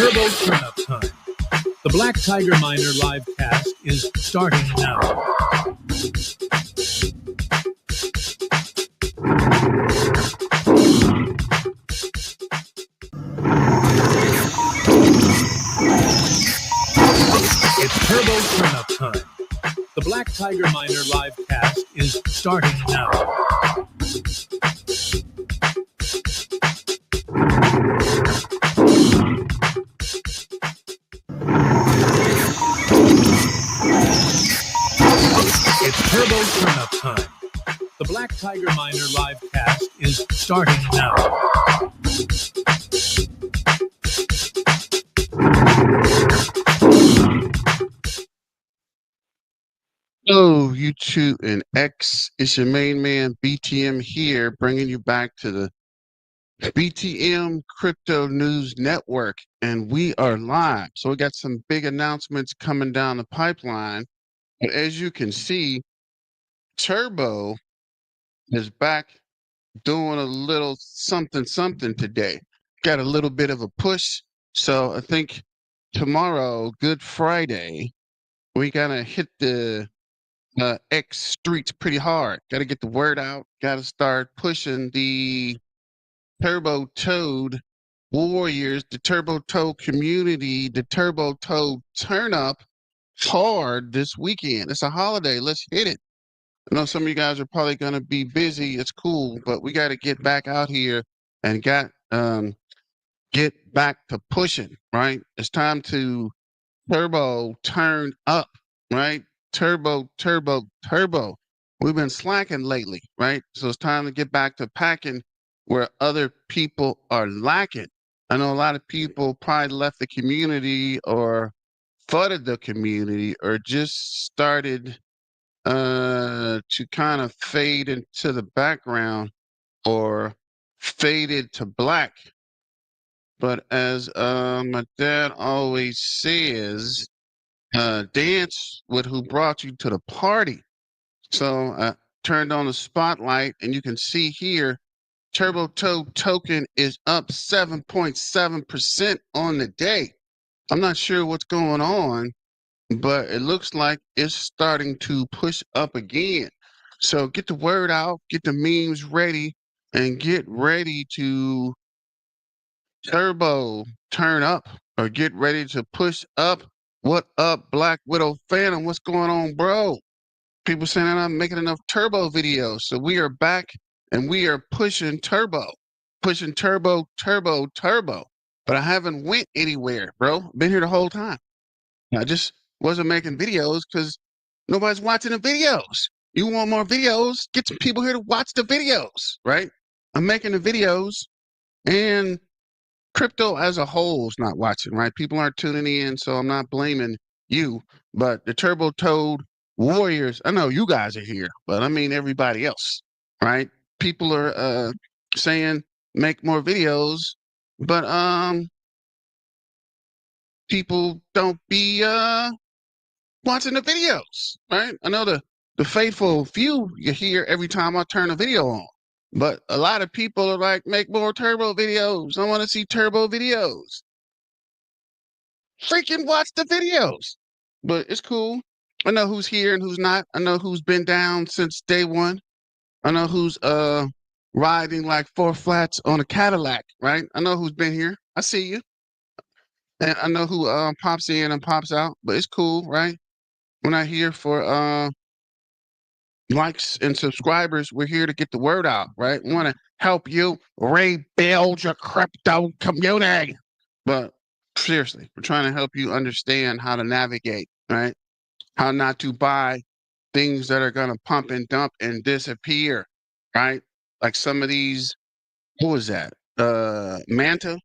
Turbo Turnup Time. The Black Tiger Miner live cast is starting now. It's Turbo Turnup Time. The Black Tiger Miner live cast is starting now. It's Turbo Turnup Time. The Black Tiger Miner live cast is starting now. Hello, YouTube and X. It's your main man, BTM here, bringing you back to the BTM Crypto News Network, and we are live. So we got some big announcements coming down the pipeline. But as you can see, Turbo is back doing a little something today. Got a little bit of a push. So I think tomorrow, Good Friday, we gotta hit the X streets pretty hard. Got to get the word out. Got to start pushing the Turbo Toad warriors, the Turbo Toad community, the Turbo Toad turn up hard this weekend. It's a holiday. Let's hit it. I know some of you guys are probably going to be busy. It's cool, but we got to get back out here and get back to pushing, right? It's time to Turbo turn up, right? Turbo. We've been slacking lately, right? So it's time to get back to packing where other people are lacking. I know a lot of people probably left the community or flooded the community or just started to kind of fade into the background or faded to black. But as my dad always says, dance with who brought you to the party. So I turned on the spotlight, and you can see here, Turbo Toad token is up 7.7% on the day. I'm not sure what's going on, but it looks like it's starting to push up again. So get the word out, get the memes ready, and get ready to Turbo turn up or get ready to push up. What up, Black Widow Phantom? What's going on, bro? People saying I'm not making enough Turbo videos. So we are back and we are pushing Turbo. Pushing Turbo. But I haven't went anywhere, bro. Been here the whole time. I just wasn't making videos because nobody's watching the videos. You want more videos? Get some people here to watch the videos, right? I'm making the videos and crypto as a whole is not watching, right? People aren't tuning in, so I'm not blaming you. But the Turbo Toad warriors, I know you guys are here, but I mean everybody else, right? People are saying make more videos, but people don't be watching the videos, right? I know the faithful few you hear every time I turn a video on. But a lot of people are like, make more Turbo videos. I want to see Turbo videos. Freaking watch the videos. But it's cool. I know who's here and who's not. I know who's been down since day one. I know who's riding like four flats on a Cadillac, right? I know who's been here. I see you. And I know who pops in and pops out. But it's cool, right? We're not here for likes and subscribers. We're here to get the word out, right? We want to help you rebuild your crypto community. But seriously, we're trying to help you understand how to navigate, right? How not to buy things that are going to pump and dump and disappear, right? Like some of these, what was that? Manta?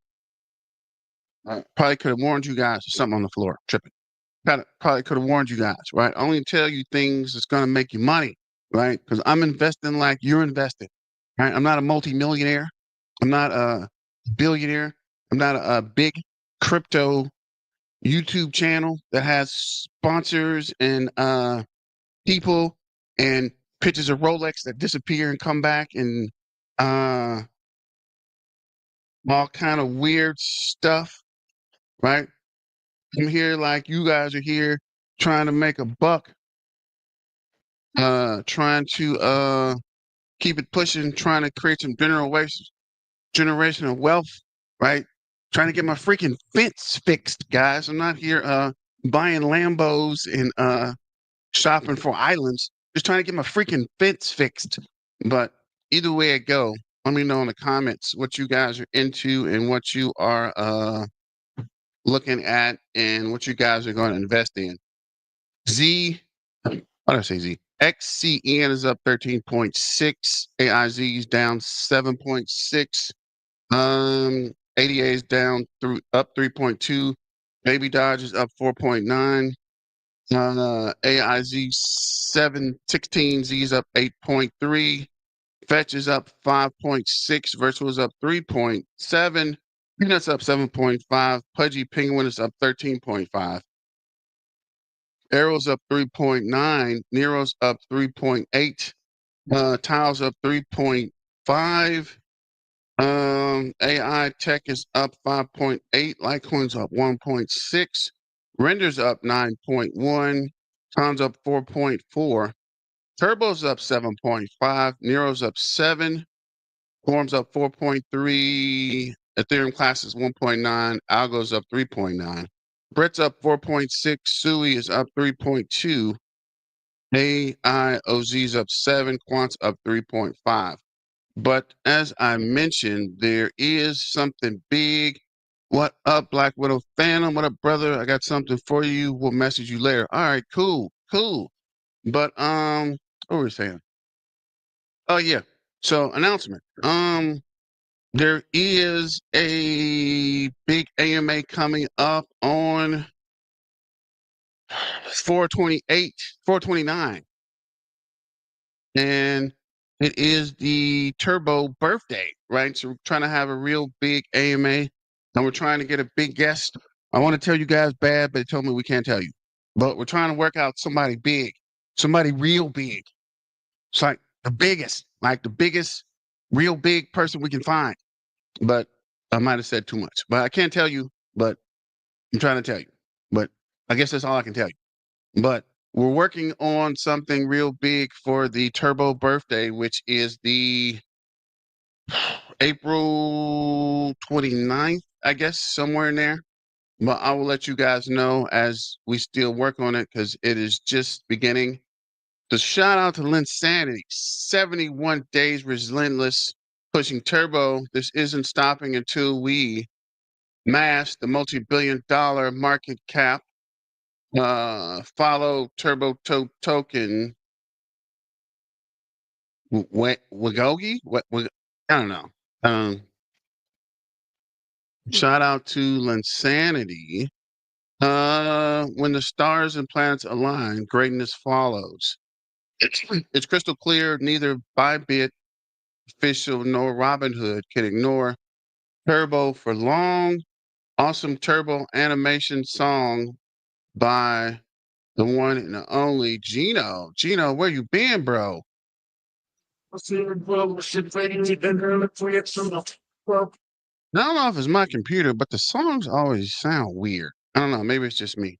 Probably could have warned you guys. Something on the floor, tripping. Probably could have warned you guys, right? I only tell you things that's going to make you money, right? Because I'm investing like you're investing, right? I'm not a multimillionaire. I'm not a billionaire. I'm not a big crypto YouTube channel that has sponsors and people and pictures of Rolex that disappear and come back and all kind of weird stuff. right? I'm here like you guys are here trying to make a buck, trying to keep it pushing, trying to create some generational wealth, right? Trying to get my freaking fence fixed, guys. I'm not here buying Lambos and shopping for islands. Just trying to get my freaking fence fixed. But either way it go, let me know in the comments what you guys are into and what you are looking at and what you guys are going to invest in. Z, what did I say Z? XCN is up 13.6. AIZ is down 7.6. ADA is down up 3.2. Baby Dodge is up 4.9. AIZ 716Z is up 8.3. Fetch is up 5.6. Virtual is up 3.7. Peanuts up 7.5. Pudgy Penguin is up 13.5. Arrow's up 3.9. Nero's up 3.8. Tiles up 3.5. AI Tech is up 5.8. Litecoin's up 1.6. Render's up 9.1. Tom's up 4.4. Turbo's up 7.5. Nero's up 7. Form's up 4.3. Ethereum Class is 1.9. Algo's up 3.9. Brett's up 4.6. Sui is up 3.2. AIOZ's up 7. Quant's up 3.5. But as I mentioned, there is something big. What up, Black Widow Phantom? What up, brother? I got something for you. We'll message you later. All right, cool. But what were we saying? Oh yeah. So announcement. There is a big AMA coming up on 428, 429. And it is the Turbo birthday, right? So we're trying to have a real big AMA, and we're trying to get a big guest. I want to tell you guys bad, but they told me we can't tell you. But we're trying to work out somebody big, somebody real big. It's like the biggest, real big person we can find. But I might have said too much. But I can't tell you, but I'm trying to tell you. But I guess that's all I can tell you. But we're working on something real big for the Turbo birthday, which is the April 29th, I guess, somewhere in there. But I will let you guys know as we still work on it because it is just beginning. So shout out to Linsanity, 71 days relentless, pushing turbo. This isn't stopping until we mass the multi-billion-dollar market cap. Follow token. Wagogi? I don't know. Shout out to Linsanity. When the stars and planets align, greatness follows. It's crystal clear. Neither Bybit official nor Robinhood can ignore Turbo for long. Awesome turbo animation song by the one and the only Gino. Gino, where you been, bro? I don't know if it's my computer, but the songs always sound weird. I don't know. Maybe it's just me.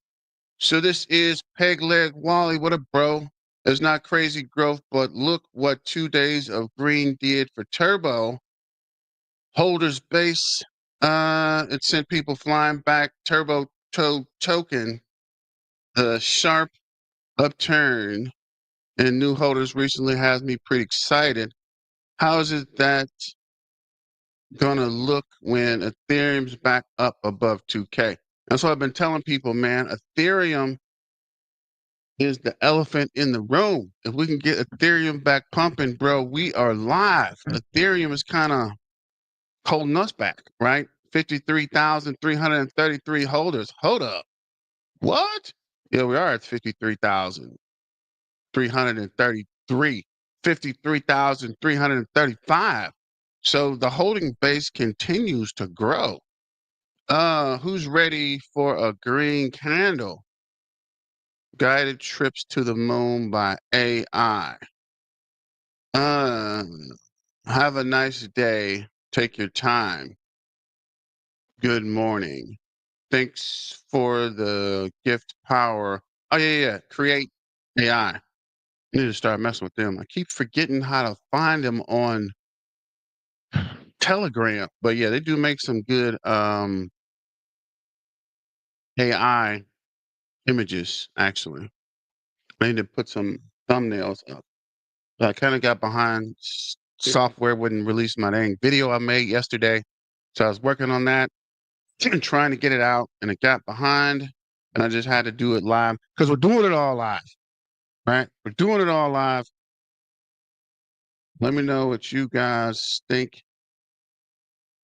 So this is Peg Leg Wally. What up, bro? It's not crazy growth, but look what 2 days of green did for Turbo. Holders base. It sent people flying back. Turbo token. The sharp upturn and new holders recently has me pretty excited. How is it that gonna look when Ethereum's back up above 2K? That's what I've been telling people, man. Ethereum is the elephant in the room. If we can get Ethereum back pumping, bro, we are live. Ethereum is kind of holding us back, right? 53,333 holders. Hold up. What? Yeah, we are at 53,333. 53,335. So the holding base continues to grow. Who's ready for a green candle? Guided trips to the moon by AI. Uh, have a nice day. Take your time. Good morning. Thanks for the gift power. Oh yeah. Create AI. I need to start messing with them. I keep forgetting how to find them on Telegram. But yeah, they do make some good AI images, actually. I need to put some thumbnails up. I kind of got behind software wouldn't release my dang video I made yesterday. So I was working on that and trying to get it out, and it got behind, and I just had to do it live because we're doing it all live, right? We're doing it all live. Let me know what you guys think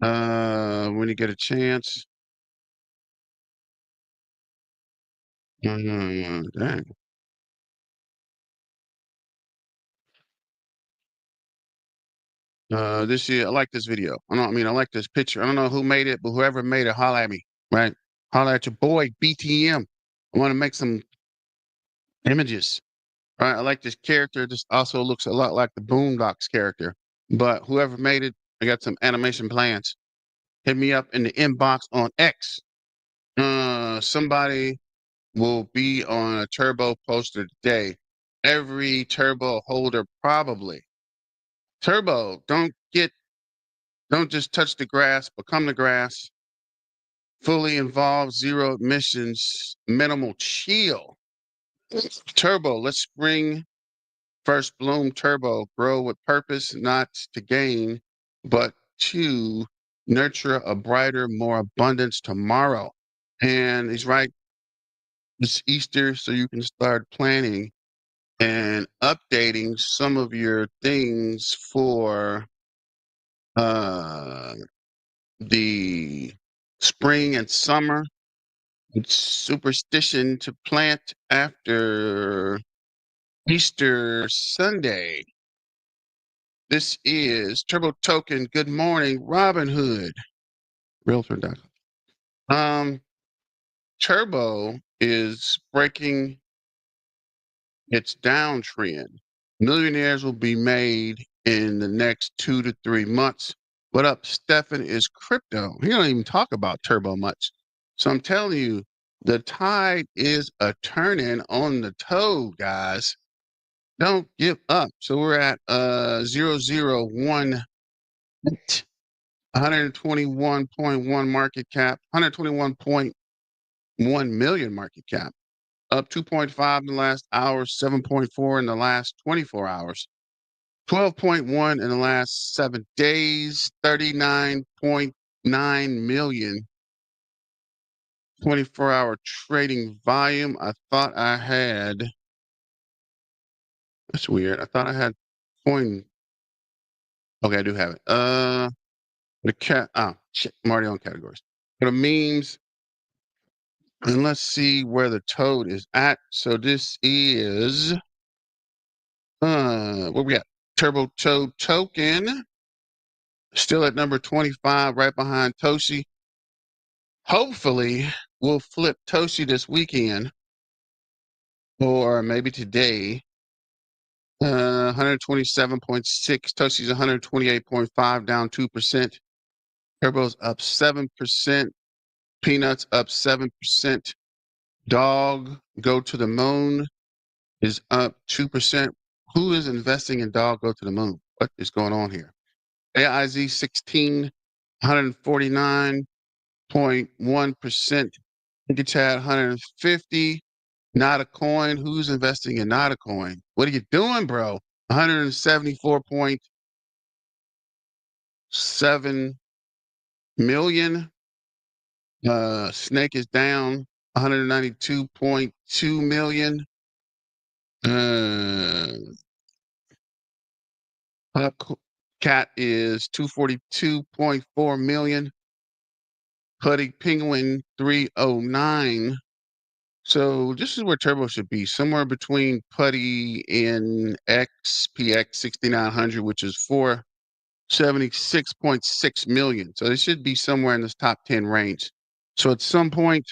when you get a chance. Dang. This year, I like this video. I like this picture. I don't know who made it, but whoever made it, holla at me, right? Holla at your boy, BTM. I want to make some images, right? I like this character. This also looks a lot like the Boondocks character. But whoever made it, I got some animation plans. Hit me up in the inbox on X. Somebody will be on a turbo poster today. Every turbo holder, probably. Turbo, don't just touch the grass, become the grass. Fully involved, zero emissions, minimal chill. Turbo, let's spring first bloom turbo, grow with purpose, not to gain, but to nurture a brighter, more abundance tomorrow. And he's right, it's Easter, so you can start planning and updating some of your things for uh the spring and summer. It's superstition to plant after Easter Sunday. This is Turbo Token. Good morning, Robinhood. Realtor.com. Turbo is breaking its downtrend. Millionaires will be made in the next 2 to 3 months. What up, Stefan, is crypto. He don't even talk about Turbo much. So I'm telling you, the tide is a turning on the toe, guys. Don't give up. So we're at 001, 121.1 market cap, 121.1 million market cap, up 2.5 in the last hour, 7.4 in the last 24 hours, 12.1 in the last 7 days, 39.9 million 24-hour trading volume. I thought I had, that's weird. I thought I had coin. Okay, I do have it. The cat. Oh, shit. I'm already on categories. For the memes, and let's see where the toad is at. So this is what we got? Turbo Toad token. Still at number 25, right behind Toshi. Hopefully, we'll flip Toshi this weekend, or maybe today. 127.6. Toshi's 128.5, down 2%. Turbo's up 7%. Peanuts up 7%. Dog Go to the Moon is up 2%. Who is investing in Dog Go to the Moon? What is going on here? AIZ 16, 149.1%. Chad 150. Not a coin. Who's investing in not a coin? What are you doing, bro? 174.7 million. Snake is down 192.2 million. Cat is 242.4 million. Putty Penguin 309. So this is where Turbo should be, somewhere between Putty and XPX 6900, which is 476.6 million. So they should be somewhere in this top 10 range. So at some point,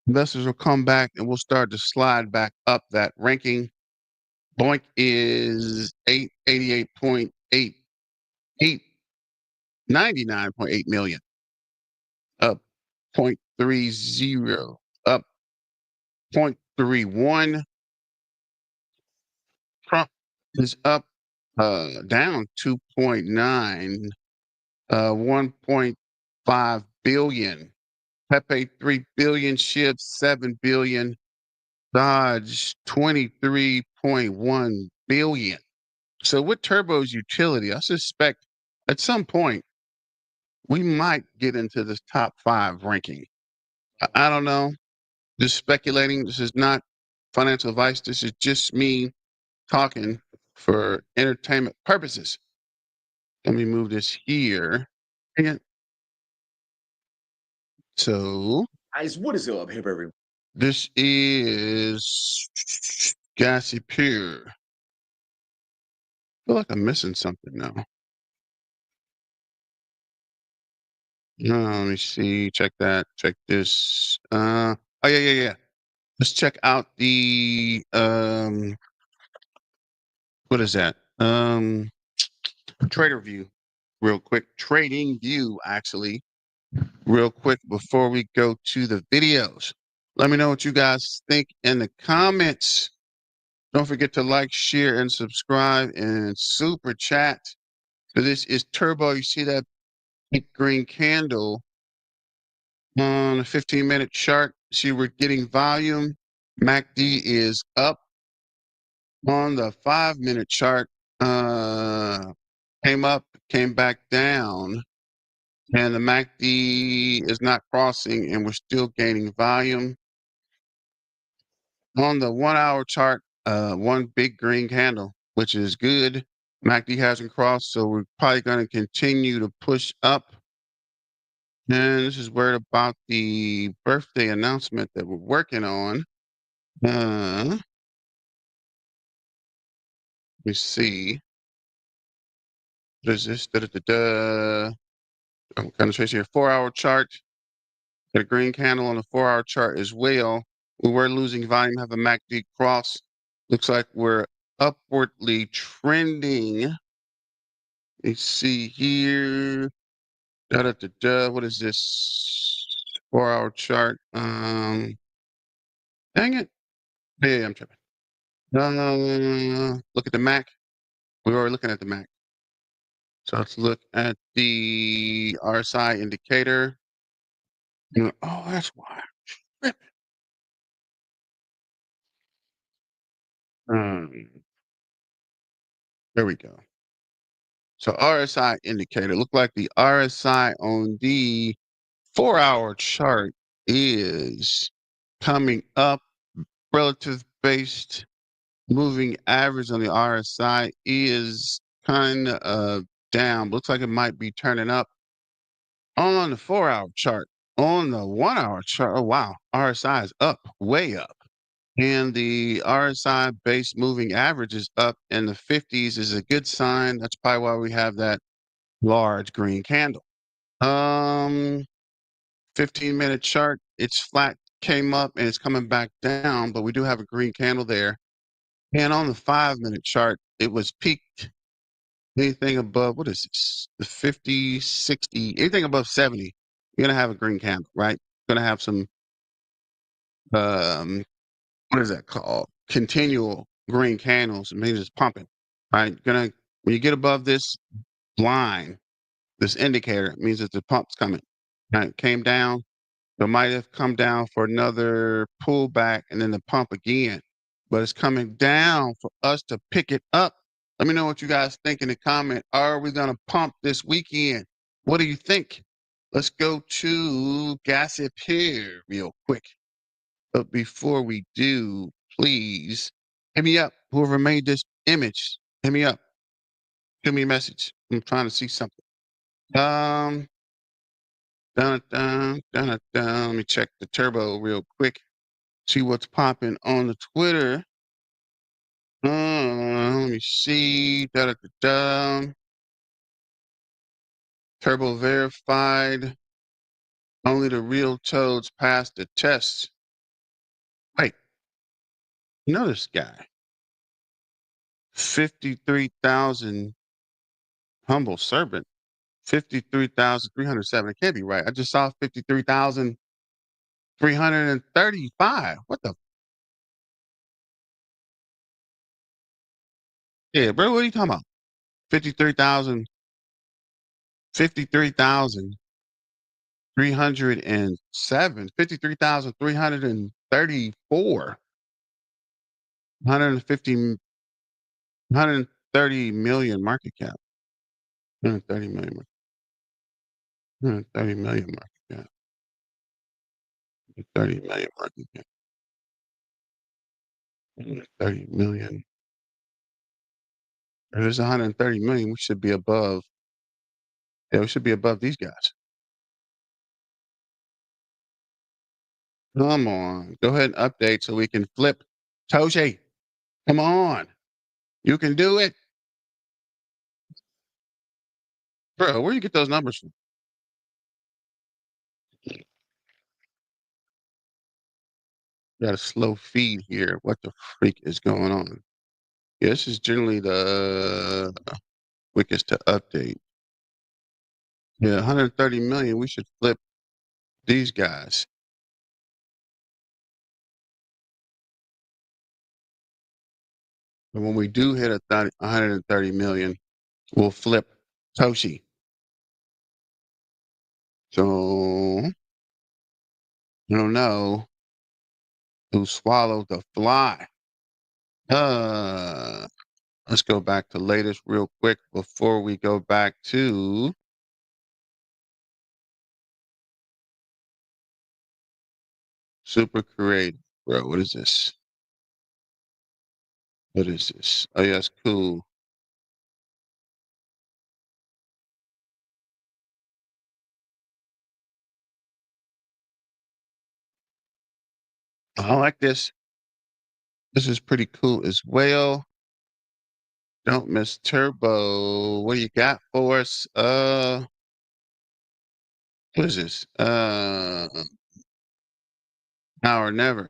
investors will come back and we'll start to slide back up that ranking. Boink is 888.8, 899.8 million, up 0.30, up 0.31. Trump is up, down 2.9, 1.5 billion. Pepe 3 billion, Shiv 7 billion, Dodge 23.1 billion. So with Turbo's utility, I suspect at some point we might get into this top 5 ranking. I don't know. Just speculating. This is not financial advice. This is just me talking for entertainment purposes. Let me move this here. And so Guys, what is up? Hey, everyone. this is Gassy Pure. I feel like I'm missing something now. No, let me see. Check that. Check this. Oh yeah. Let's check out the what is that? Trader View, real quick. Trading View, actually, real quick before we go to the videos. Let me know what you guys think in the comments. Don't forget to like, share, and subscribe and super chat. So this is Turbo. You see that big green candle on a 15-minute chart. See, we're getting volume. MACD is up on the 5-minute chart. Came up, came back down, and the MACD is not crossing, and we're still gaining volume. On the 1-hour chart, one big green candle, which is good. MACD hasn't crossed, so we're probably going to continue to push up. And this is where about the birthday announcement that we're working on. Let me see. What is this? I'm kind of tracing here. 4-hour chart. Got a green candle on the 4-hour chart as well. We were losing volume, have a MACD cross. Looks like we're upwardly trending. Let's see here. What is this? 4-hour chart. Dang it. Yeah, I'm tripping. Look at the Mac. We were looking at the Mac. So let's look at the RSI indicator. Oh, that's why. There we go. So RSI indicator. Look like the RSI on the 4-hour chart is coming up. Relative based moving average on the RSI is kind of down. Looks like it might be turning up on the 4-hour chart. On the 1-hour chart, oh wow, RSI is up, way up. And the RSI base moving average is up in the 50s is a good sign. That's probably why we have that large green candle. 15-minute chart, it's flat, came up and it's coming back down, but we do have a green candle there. And on the 5-minute chart, it was peaked. Anything above, what is this? The 50, 60, anything above 70, you're going to have a green candle, right? Going to have some, what is that called? Continual green candles. It means it's pumping, right? When you get above this line, this indicator, it means that the pump's coming. Right? Came down, it might have come down for another pullback and then the pump again, but it's coming down for us to pick it up. Let me know what you guys think in the comment. Are we going to pump this weekend? What do you think? Let's go to Gossip here real quick. But before we do, please hit me up. Whoever made this image, hit me up. Give me a message. I'm trying to see something. Dun, dun, dun, dun. Let me check the turbo real quick. See what's popping on the Twitter. Let me see. Turbo verified. Only the real toads passed the test. Wait, you know this guy. 53,000 humble servant. 53,307. It can't be right. I just saw 53,000 335. What the? Yeah, bro, what are you talking about? 53,000, 53,307, 53,334, 150, 130 million market cap. 130 million, 130 million market cap. 30 million market cap. 30 million. If there's 130 million, we should be above. Yeah, we should be above these guys. Come on. Go ahead and update so we can flip. Toshi, come on. You can do it. Bro, where you get those numbers from? Got a slow feed here. What the freak is going on? Yeah, this is generally the quickest to update. Yeah, 130 million. We should flip these guys. And when we do hit 130 million, we'll flip Toshi. So I don't know who swallowed the fly. Let's go back to latest real quick before we go back to super creative. Bro, what is this? What is this? Oh, yeah, it's cool. I like this. This is pretty cool as well. Don't miss Turbo. What do you got for us? What is this? Now or never.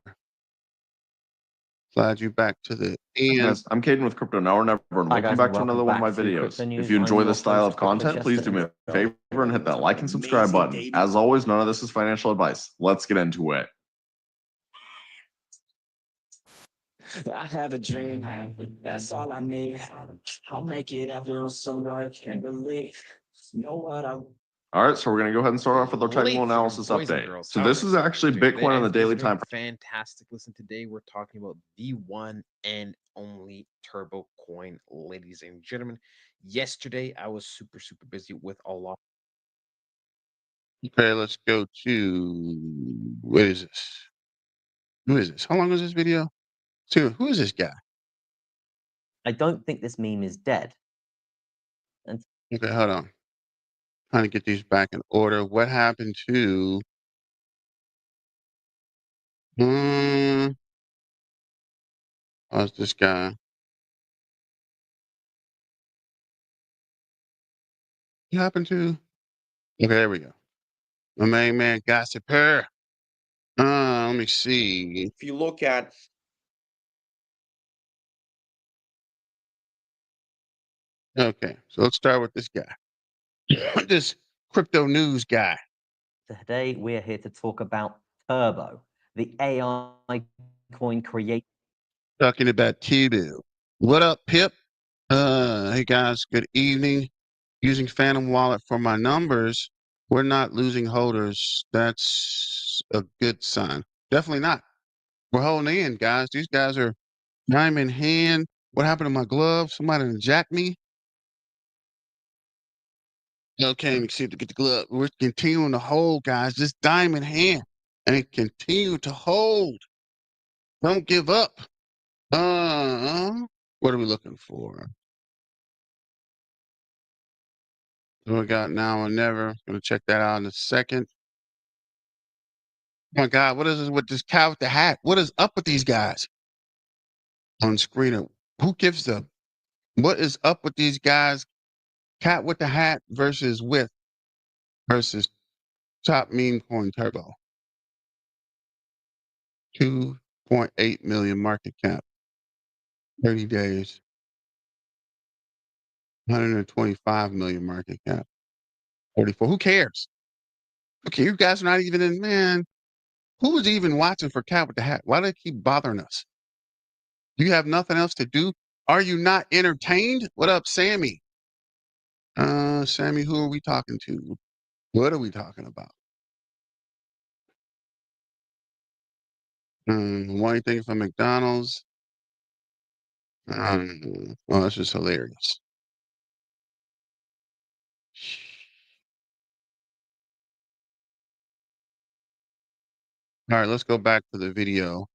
Slide you back to the end. Guys, I'm Caden with Crypto Now or Never, and welcome back to another one of my videos. If you enjoy this style of content, please do me a favor and hit that like and subscribe button. As always, none of this is financial advice. Let's get into it. I have a dream, that's all I need. I'll make it happen so I can't believe. You know what I All right, so we're going to go ahead and start off with our technical analysis update. So this is actually Bitcoin on the daily time. Fantastic. Listen, today we're talking about the one and only Turbo coin, ladies and gentlemen. Yesterday I was super busy with a lot. Okay, let's go to what is this? Who is this? How long is this video? Dude, who is this guy? I don't think this meme is dead. Okay, hold on. Trying to get these back in order. What happened to how's this guy? What happened to? Okay, there we go. My main man Gossiper. Let me see. If you look at Okay, so let's start with this guy. This crypto news guy. Today we're here to talk about Turbo, the AI coin creator. Talking about Tibu. What up, Pip? Hey guys, good evening. Using Phantom Wallet for my numbers. We're not losing holders. That's a good sign. Definitely not. We're holding in, guys. These guys are dime in hand. What happened to my glove? Somebody jacked me. Okay, let me see to get the glove. We're continuing to hold, guys. Just dime in hand. And continue to hold. Don't give up. What are we looking for? So we got now or never. Gonna check that out in a second. Oh my God, what is this with this cow with the hat? What is up with these guys? On screen, who gives the what is up with these guys? Cat with the hat versus with versus top meme coin turbo. 2.8 million market cap. 30 days. 125 million market cap. 44. Who cares? Okay, you guys are not even in, man. Who is even watching for Cat with the Hat? Why do they keep bothering us? Do you have nothing else to do? Are you not entertained? What up, Sammy? Sammy, who are we talking to? What are we talking about? One thing from McDonald's. Well, that's just hilarious. All right, let's go back to the video.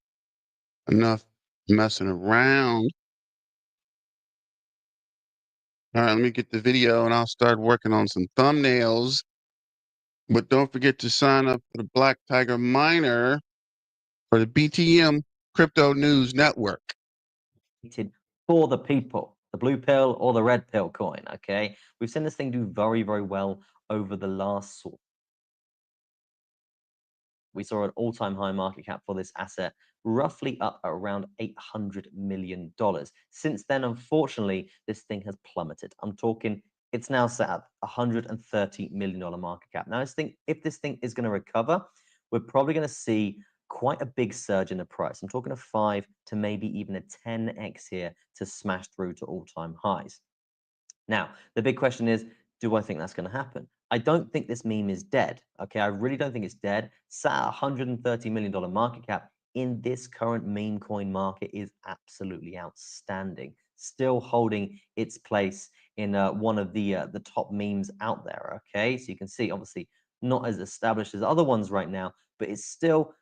Enough messing around. All right, let me get the video and I'll start working on some thumbnails. But don't forget to sign up for the Black Tiger Miner for the BTM Crypto News Network. For the people, the blue pill or the red pill coin, okay? We've seen this thing do very, very well over the last sort. We saw an all-time high market cap for this asset, roughly up at around $800 million. Since then, unfortunately, this thing has plummeted. I'm talking, it's now set at $130 million market cap. Now, if this thing is going to recover, we're probably going to see quite a big surge in the price. I'm talking a 5 to maybe even a 10x here to smash through to all-time highs. Now, the big question is, do I think that's going to happen? I don't think this meme is dead. Okay, I really don't think it's dead. Sat at $130 million market cap in this current meme coin market is absolutely outstanding. Still holding its place in one of the top memes out there. Okay, so you can see, obviously, not as established as other ones right now, but it's still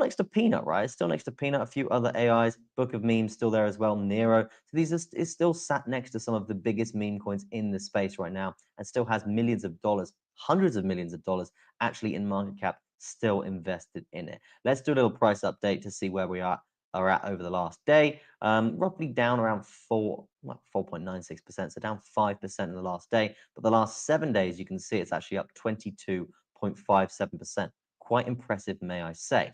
next to Peanut, right? It's still next to Peanut, a few other AIs, Book of Memes still there as well, Nero. So these is still sat next to some of the biggest meme coins in the space right now and still has millions of dollars, hundreds of millions of dollars actually in market cap still invested in it. Let's do a little price update to see where we are at over the last day. Roughly down around 4.96%, so down 5% in the last day. But the last 7 days, you can see it's actually up 22.57%. Quite impressive, may I say.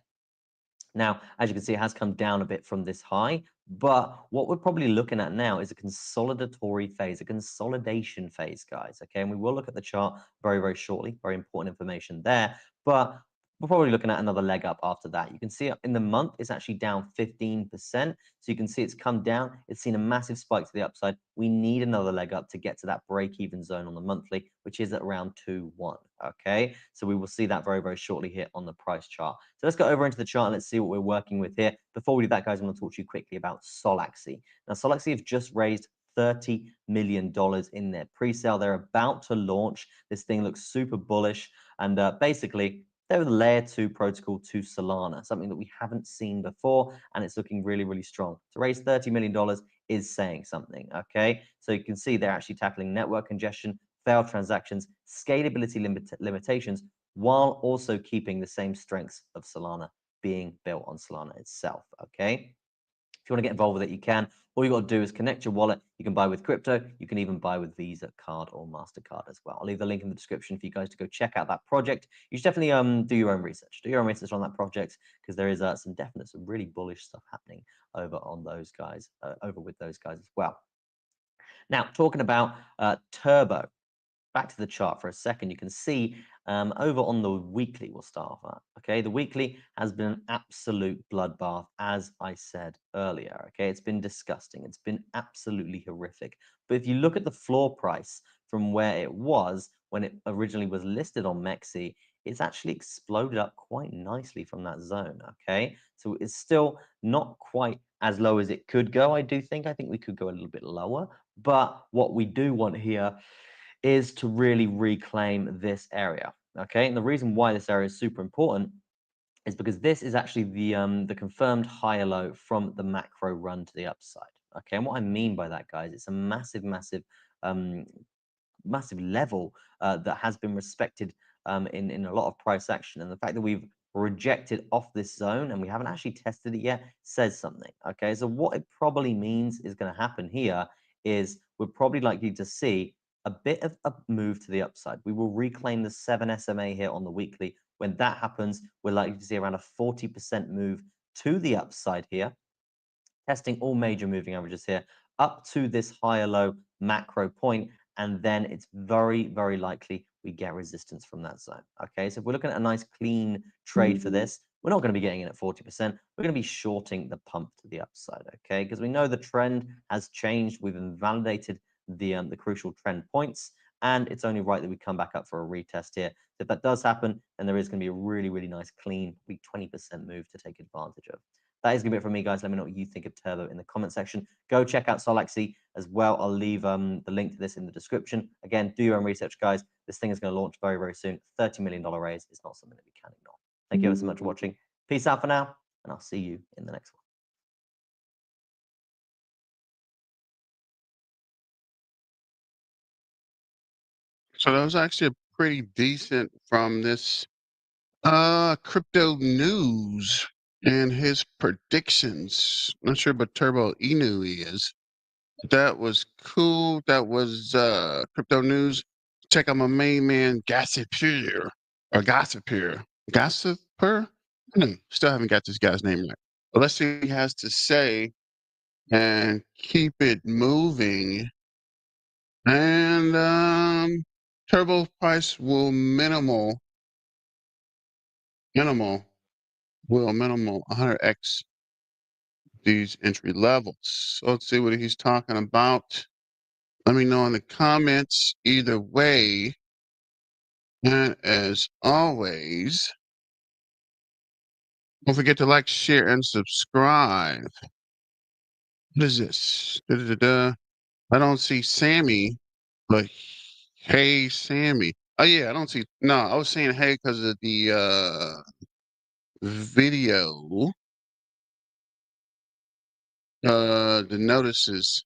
Now, as you can see, it has come down a bit from this high, but what we're probably looking at now is a consolidatory phase, a consolidation phase, guys, okay? And we will look at the chart very, very shortly, very important information there, but we're probably looking at another leg up after that. You can see in the month, it's actually down 15%. So you can see it's come down. It's seen a massive spike to the upside. We need another leg up to get to that break-even zone on the monthly, which is at around 2.1, okay? So we will see that very, very shortly here on the price chart. So let's go over into the chart and let's see what we're working with here. Before we do that, guys, I'm going to talk to you quickly about Solaxy. Now, Solaxy have just raised $30 million in their pre-sale. They're about to launch. This thing looks super bullish. And basically, they're the layer 2 protocol to Solana, something that we haven't seen before, and it's looking really, really strong. To raise $30 million is saying something, okay? So you can see they're actually tackling network congestion, failed transactions, scalability limitations, while also keeping the same strengths of Solana being built on Solana itself, okay? If you want to get involved with it, you can. All you got to do is connect your wallet. You can buy with crypto. You can even buy with Visa card or MasterCard as well. I'll leave the link in the description for you guys to go check out that project. You should definitely do your own research. Do your own research on that project because there is some really bullish stuff happening over on those guys, over with those guys as well. Now, talking about Turbo. Back to the chart for a second, you can see over on the weekly, we'll start off at, okay? The weekly has been an absolute bloodbath, as I said earlier, okay? It's been disgusting. It's been absolutely horrific. But if you look at the floor price from where it was when it originally was listed on Mexi, it's actually exploded up quite nicely from that zone, okay? So it's still not quite as low as it could go, I do think. I think we could go a little bit lower. But what we do want here is to really reclaim this area, okay? And the reason why this area is super important is because this is actually the confirmed higher low from the macro run to the upside, okay? And what I mean by that, guys, it's a massive, massive, massive level that has been respected in a lot of price action. And the fact that we've rejected off this zone and we haven't actually tested it yet says something, okay? So what it probably means is going to happen here is we're probably likely to see a bit of a move to the upside. We will reclaim the 7 SMA here on the weekly. When that happens, we're likely to see around a 40% move to the upside here, testing all major moving averages here up to this higher low macro point, and then it's very, very likely we get resistance from that zone. Okay, so if we're looking at a nice clean trade for this, we're not going to be getting in at 40%. We're going to be shorting the pump to the upside, okay? Because we know the trend has changed. We've invalidated the crucial trend points, and it's only right that we come back up for a retest here. So if that does happen, then there is going to be a really, really nice, clean, big 20% move to take advantage of. That is going to be it from me, guys. Let me know what you think of Turbo in the comment section. Go check out Solaxy as well. I'll leave the link to this in the description. Again, do your own research, guys. This thing is going to launch very, very soon. $30 million raise is not something that we can ignore. Thank you ever so much for watching. Peace out for now, and I'll see you in the next one. So that was actually pretty decent from this crypto news and his predictions. Not sure what Turbo Inu is. That was cool. That was crypto news. Check out my main man Gossipier or Gossipier. Gossiper? Still haven't got this guy's name right. But let's see what he has to say and keep it moving. And Turbo price will minimal 100x these entry levels. So let's see what he's talking about. Let me know in the comments either way. And as always, don't forget to like, share, and subscribe. What is this? Da-da-da-da. I don't see Sammy, but hey, Sammy. Oh, yeah, I don't see. No, I was saying hey because of the video. The notices.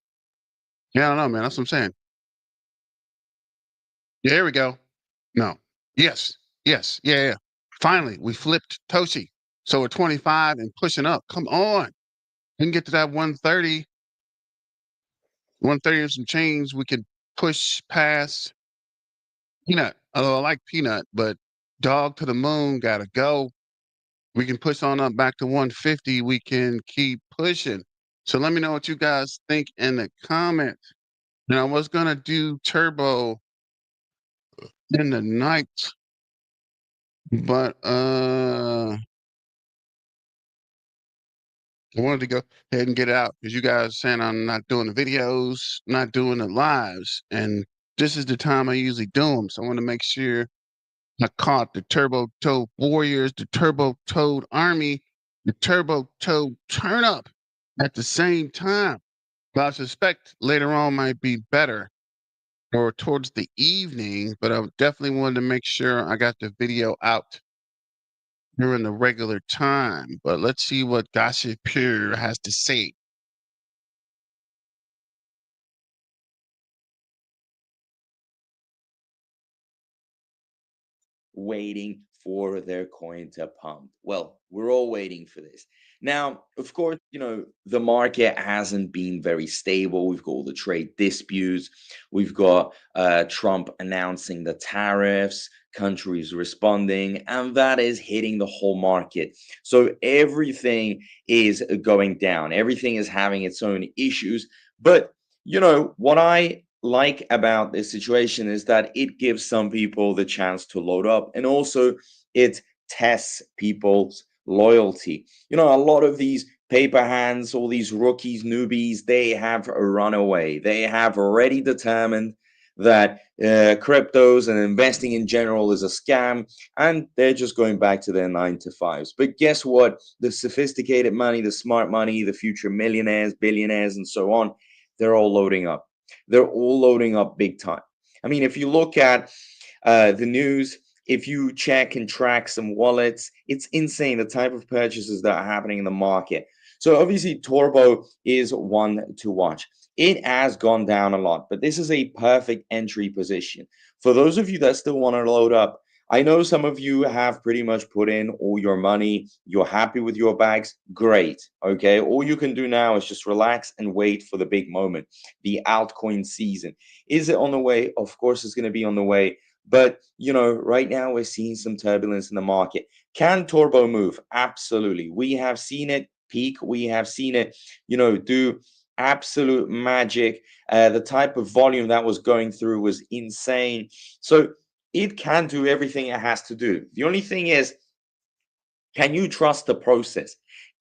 Yeah, I don't know, man. That's what I'm saying. Yeah, here we go. No. Yes. Yes. Yeah. Finally, we flipped Toshi. So we're 25 and pushing up. Come on. We can get to that 130. 130 and some change. We can push past Peanut. Although I like Peanut, but dog to the moon gotta go. We can push on up back to 150. We can keep pushing. So let me know what you guys think in the comments. And I was gonna do Turbo in the night, but I wanted to go ahead and get it out because you guys saying I'm not doing the videos, not doing the lives, and this is the time I usually do them. So I want to make sure I caught the Turbo Toad Warriors, the Turbo Toad Army, the Turbo Toad Turn Up at the same time. But I suspect later on might be better or towards the evening, but I definitely wanted to make sure I got the video out during the regular time. But let's see what Gossip Pure has to say. Waiting for their coin to pump. Well, we're all waiting for this. Now, of course, the market hasn't been very stable. We've got all the trade disputes. We've got Trump announcing the tariffs, countries responding, and that is hitting the whole market. So everything is going down. Everything is having its own issues. But, what I like about this situation is that it gives some people the chance to load up, and also it tests people's loyalty. A lot of these paper hands, all these rookies, newbies, they have run away. They have already determined that cryptos and investing in general is a scam, and they're just going back to their 9-to-5s. But guess what? The sophisticated money, the smart money, the future millionaires, billionaires, and so on, they're all loading up. They're all loading up big time. I mean, if you look at the news, if you check and track some wallets, it's insane the type of purchases that are happening in the market. So obviously, Turbo is one to watch. It has gone down a lot, but this is a perfect entry position. For those of you that still want to load up, I know some of you have pretty much put in all your money. You're happy with your bags. Great. Okay. All you can do now is just relax and wait for the big moment, the altcoin season. Is it on the way? Of course, it's going to be on the way. But, right now we're seeing some turbulence in the market. Can Turbo move? Absolutely. We have seen it peak. We have seen it, do absolute magic. The type of volume that was going through was insane. So it can do everything it has to do. The only thing is, Can you trust the process?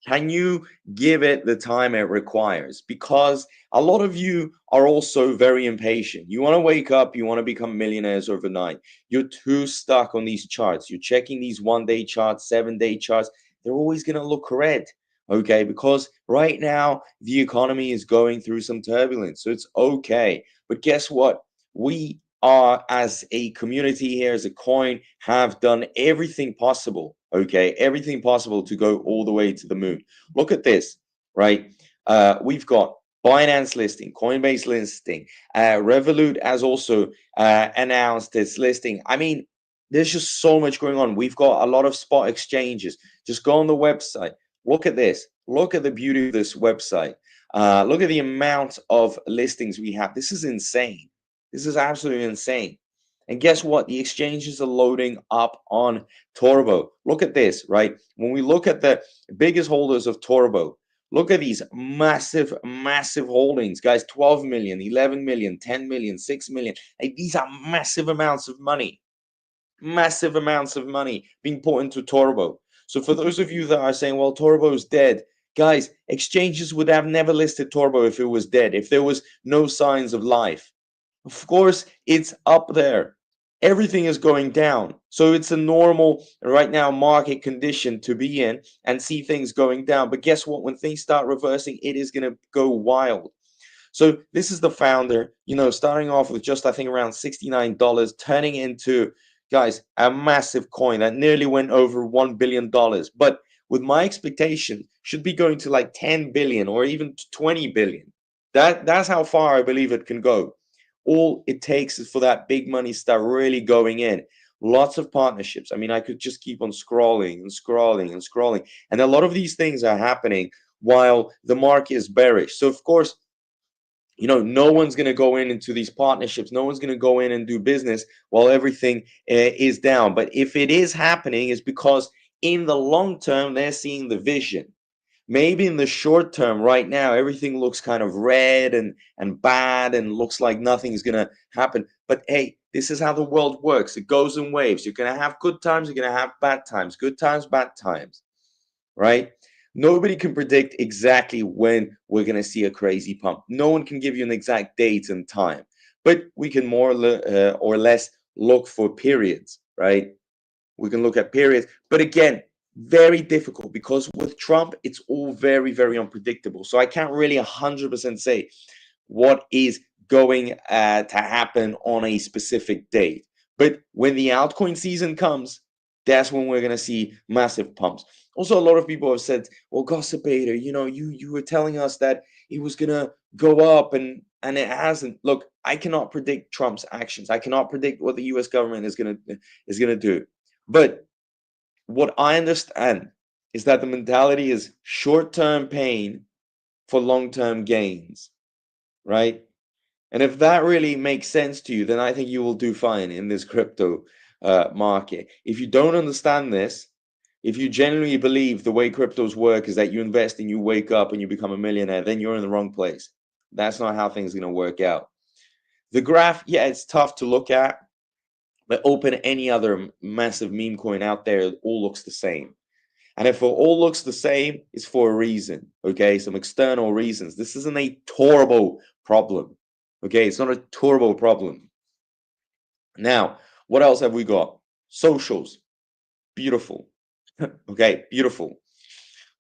Can you give it the time it requires? Because a lot of you are also very impatient. You want to wake up, you want to become millionaires overnight. You're too stuck on these charts. You're checking these 1-day charts, 7-day charts. They're always going to look red, okay? Because right now, the economy is going through some turbulence. So it's okay. But guess what? We are, as a community here, as a coin, have done everything possible, okay? Everything possible to go all the way to the moon. Look at this, right? We've got Binance listing, Coinbase listing, Revolut has also announced its listing. I mean, there's just so much going on. We've got a lot of spot exchanges. Just go on the website. Look at this. Look at the beauty of this website. Look at the amount of listings we have. This is insane. This is absolutely insane. And guess what? The exchanges are loading up on Turbo. Look at this, right? When we look at the biggest holders of Turbo, look at these massive, massive holdings, guys. 12 million, 11 million, 10 million, 6 million. Like, these are massive amounts of money. Massive amounts of money being put into Turbo. So for those of you that are saying, well, Turbo is dead, guys, exchanges would have never listed Turbo if it was dead, if there was no signs of life. Of course, it's up there. Everything is going down. So it's a normal right now market condition to be in and see things going down. But guess what? When things start reversing, it is going to go wild. So this is the founder, starting off with just, I think, around $69, turning into, guys, a massive coin that nearly went over $1 billion. But with my expectation, should be going to like 10 billion or even 20 billion. That's how far I believe it can go. All it takes is for that big money start really going in. Lots of partnerships. I mean, I could just keep on scrolling and scrolling and scrolling. And a lot of these things are happening while the market is bearish. So, of course, no one's going to go into these partnerships. No one's going to go in and do business while everything is down. But if it is happening, it's because in the long term, they're seeing the vision. Maybe in the short term, right now, everything looks kind of red and bad and looks like nothing's going to happen. But hey, this is how the world works. It goes in waves. You're going to have good times. You're going to have bad times. Good times, bad times, right? Nobody can predict exactly when we're going to see a crazy pump. No one can give you an exact date and time. But we can more or less look for periods, right? We can look at periods. But again, very difficult because with Trump, it's all very, very unpredictable. So I can't really 100% say what is going to happen on a specific date. But when the altcoin season comes, that's when we're going to see massive pumps. Also, a lot of people have said, well, Gossipator, you were telling us that it was going to go up and it hasn't. Look, I cannot predict Trump's actions. I cannot predict what the US government is going to do. But what I understand is that the mentality is short-term pain for long-term gains, right? And if that really makes sense to you, then I think you will do fine in this crypto market. If you don't understand this, if you genuinely believe the way cryptos work is that you invest and you wake up and you become a millionaire, then you're in the wrong place. That's not how things are going to work out. The graph, yeah, it's tough to look at. But open any other massive meme coin out there, it all looks the same. And if it all looks the same, it's for a reason, okay? Some external reasons. This isn't a turbo problem, okay? It's not a turbo problem. Now, what else have we got? Socials. Beautiful, okay? Beautiful.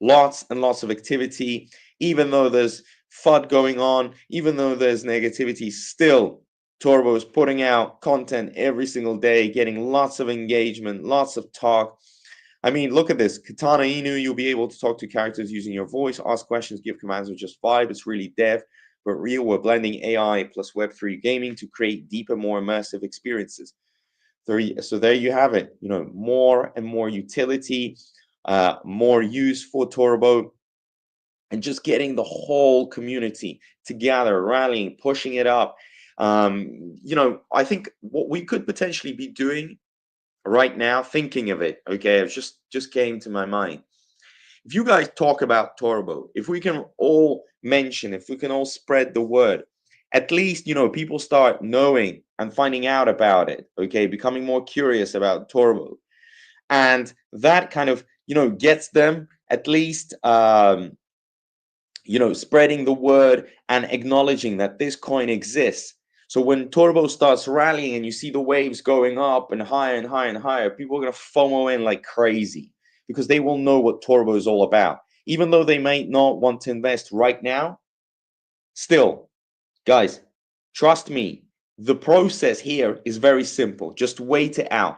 Lots and lots of activity. Even though there's FUD going on, even though there's negativity, still Turbo is putting out content every single day, getting lots of engagement, lots of talk. I mean, look at this. Katana Inu, you'll be able to talk to characters using your voice, ask questions, give commands with just vibe. It's really dev, but real. We're blending AI plus Web3 gaming to create deeper, more immersive experiences. So there you have it. More and more utility, more use for Turbo, and just getting the whole community together, rallying, pushing it up. I think what we could potentially be doing right now, thinking of it, okay, it just came to my mind. If you guys talk about Turbo, if we can all mention, if we can all spread the word, at least, people start knowing and finding out about it, okay, becoming more curious about Turbo. And that kind of gets them at least, spreading the word and acknowledging that this coin exists. So when Turbo starts rallying and you see the waves going up and higher and higher and higher, people are going to FOMO in like crazy because they will know what Turbo is all about. Even though they might not want to invest right now, still, guys, trust me, the process here is very simple. Just wait it out.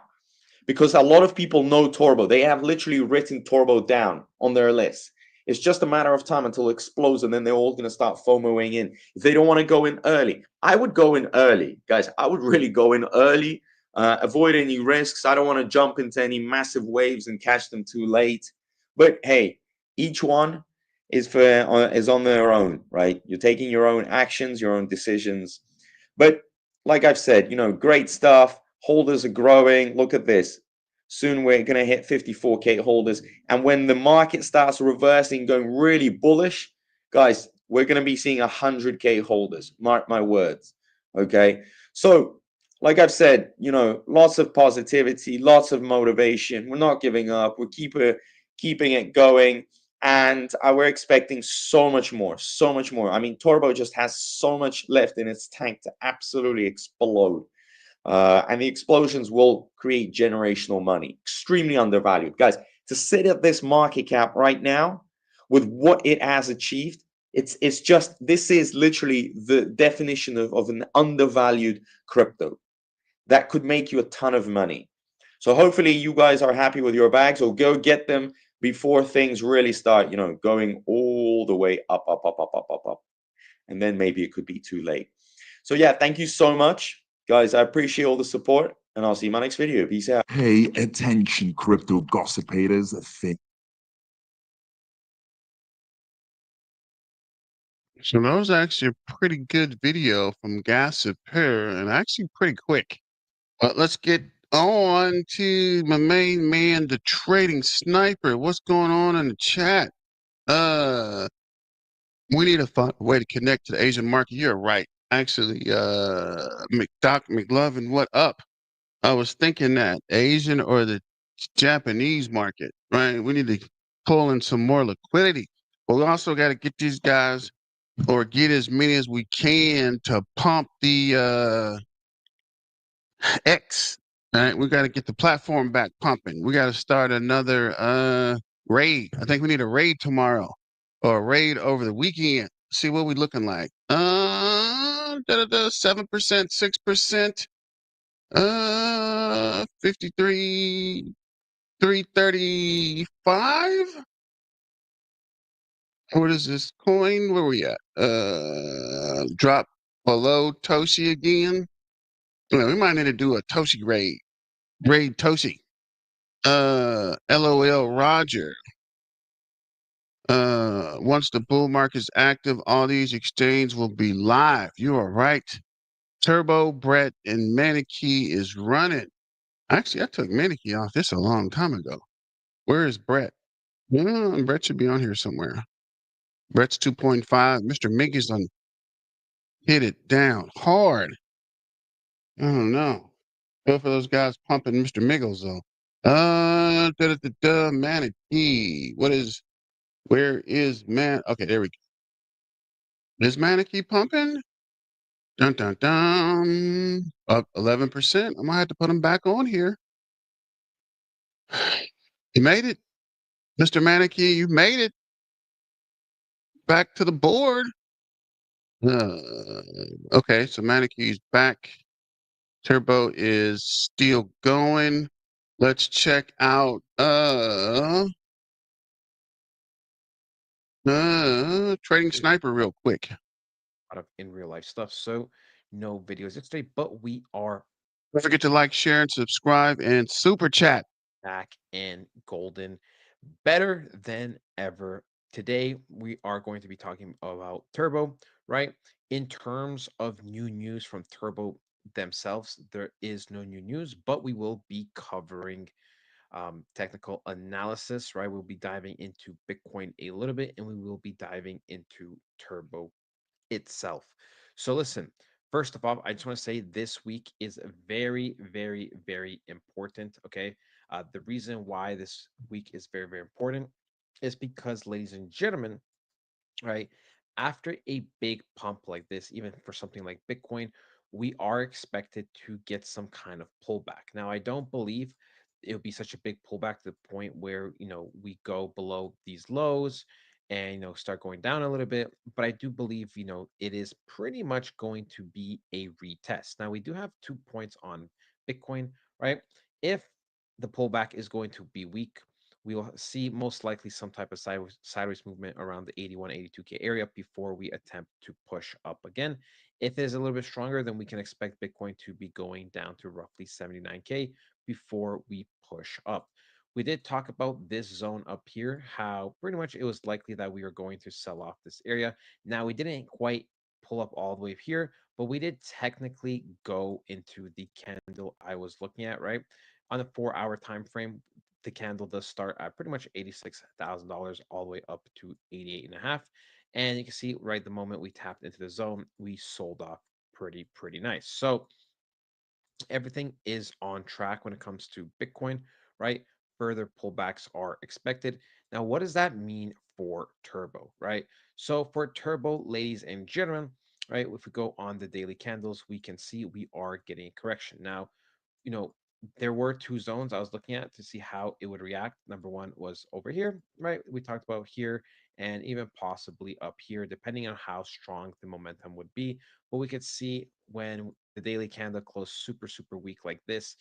Because a lot of people know Turbo. They have literally written Turbo down on their list. It's just a matter of time until it explodes, and then they're all going to start FOMOing in. If they don't want to go in early, I would go in early, guys. I would really go in early, avoid any risks. I don't want to jump into any massive waves and catch them too late. But hey, each one is on their own, right? You're taking your own actions, your own decisions. But like I've said, great stuff. Holders are growing. Look at this. Soon we're going to hit 54K holders. And when the market starts reversing, going really bullish, guys, we're going to be seeing 100K holders. Mark my words. Okay. So, like I've said, lots of positivity, lots of motivation. We're not giving up. We're keeping it going. And we're expecting so much more, so much more. I mean, Turbo just has so much left in its tank to absolutely explode. And the explosions will create generational money. Extremely undervalued. Guys, to sit at this market cap right now with what it has achieved, it's just, this is literally the definition of an undervalued crypto that could make you a ton of money. So hopefully you guys are happy with your bags, or go get them before things really start, going all the way up, up, up, up, up, up, up. And then maybe it could be too late. So yeah, thank you so much, guys. I appreciate all the support, and I'll see you in my next video. Peace out. Pay attention, crypto gossip haters. So that was actually a pretty good video from Gossip Pair, and actually pretty quick. But let's get on to my main man, the trading sniper. What's going on in the chat? We need to find a way to connect to the Asian market. You're right. Actually, McLovin, what up? I was thinking that Asian or the Japanese market, right? We need to pull in some more liquidity. But we also got to get these guys, or get as many as we can, to pump the X. All right, we got to get the platform back pumping. We got to start another raid. I think we need a raid tomorrow, or a raid over the weekend. See what we looking like. 7%, 6%, 53, 335. What is this coin? Where we at? Drop below Toshi again. Well, we might need to do a Toshi raid. Raid Toshi. LOL Roger. Once the bull market is active, all these exchanges will be live. You are right. Turbo, Brett, and Manikey is running. Actually, I took Manikey off this a long time ago. Where is Brett? Brett should be on here somewhere. Brett's 2.5. Mr. Mickey's on hit it down hard. I don't know. Go for those guys pumping Mr. Miggles though. Manatee. Where is man? Okay, there we go. Is Manatee pumping? Dun dun dun. Up 11%. I might have to put him back on here. You made it, Mr. Manatee. You made it back to the board. Okay, so Manichee's back. Turbo is still going. Let's check out Trading Sniper real quick. A lot of in real life stuff. So no videos today, but we are Don't forget to like, share, and subscribe, and super chat. back in golden, better than ever. Today we are going to be talking about Turbo, right? In terms of new news from Turbo themselves, there is no new news, but we will be covering technical analysis, right? We'll be diving into Bitcoin a little bit, and we will be diving into Turbo itself. So listen, First of all, I just want to say this week is very, very, very important. Okay. The reason why this week is very, very important is because, ladies and gentlemen, right, after a big pump like this, even for something like Bitcoin, we are expected to get some kind of pullback. Now, I don't believe it would be such a big pullback to the point where, we go below these lows and, start going down a little bit. But I do believe, it is pretty much going to be a retest. Now, we do have 2 points on Bitcoin, right? If the pullback is going to be weak, we will see most likely some type of sideways movement around the 81, 82K area before we attempt to push up again. If it is a little bit stronger, then we can expect Bitcoin to be going down to roughly 79K before we push up. We did talk about this zone up here, how pretty much it was likely that we were going to sell off this area. Now, we didn't quite pull up all the way here, but we did technically go into the candle I was looking at, right? On a 4-hour time frame, the candle does start at pretty much $86,000 all the way up to 88 and a half. And you can see right the moment we tapped into the zone, we sold off pretty nice. So everything is on track when it comes to Bitcoin, right? Further pullbacks are expected. Now, what does that mean for Turbo, right? So for Turbo, ladies and gentlemen, right, if we go on the daily candles, we can see we are getting a correction. Now, you know, there were two zones I was looking at to see how it would react. Number one was over here, right? We talked about here and even possibly up here, depending on how strong the momentum would be. But we could see when the daily candle closed super weak like this,